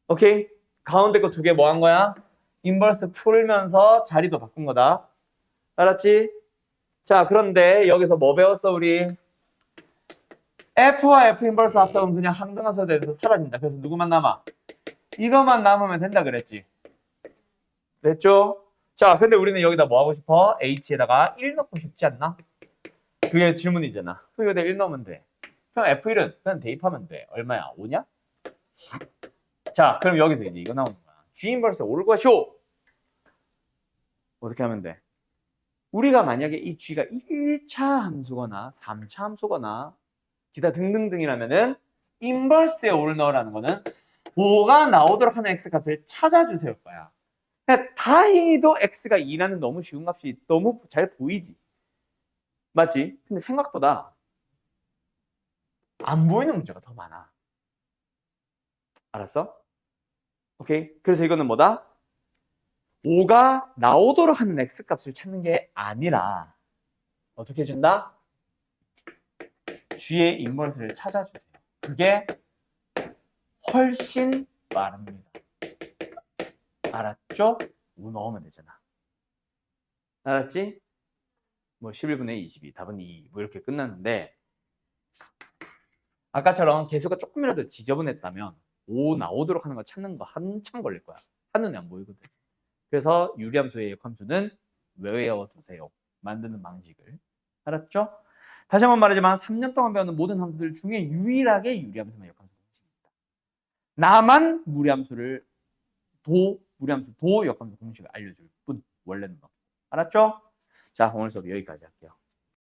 오케이? 가운데 거 두 개 뭐 한 거야? 인버스 풀면서 자리도 바꾼 거다. 알았지? 자, 그런데 여기서 뭐 배웠어 우리? F와 F 인버스 합성은 그냥 항등함수가 돼서 사라진다. 그래서 누구만 남아? 이것만 남으면 된다 그랬지. 됐죠? 자, 근데 우리는 여기다 뭐 하고 싶어? H에다가 1 넣고 싶지 않나? 그게 질문이잖아. 그럼 여기다 1 넣으면 돼. 그럼 F1은 그냥 대입하면 돼. 얼마야? 5냐? 자, 그럼 여기서 이제 이거 나오는 거야. G 인버스 올 것이오! 어떻게 하면 돼? 우리가 만약에 이 G가 1차 함수거나 3차 함수거나 기타 등등등이라면은 인버스에 올 넣으라는 거는 5가 나오도록 하는 X값을 찾아주세요 거야. 다행히도 X가 2라는 너무 쉬운 값이 너무 잘 보이지. 맞지? 근데 생각보다 안 보이는 문제가 더 많아. 알았어? 오케이? 그래서 이거는 뭐다? 5가 나오도록 하는 X값을 찾는 게 아니라 어떻게 해준다? G의 인버스를 찾아주세요. 그게 훨씬 빠릅니다. 알았죠? 5 넣으면 되잖아. 알았지? 뭐 11분의 22, 답은 2, 뭐 이렇게 끝났는데 아까처럼 개수가 조금이라도 지저분했다면 5 나오도록 하는 거 찾는 거 한참 걸릴 거야. 한눈에 안 보이거든. 그래서 유리함수의 역함수는 외워두세요. 만드는 방식을. 알았죠? 다시 한번 말하지만 3년 동안 배우는 모든 함수들 중에 유일하게 유리함수만 역함수 공식입니다. 나만 무리함수 도 역함수 공식을 알려줄 뿐. 원래는 뭐. 알았죠? 자, 오늘 수업 여기까지 할게요.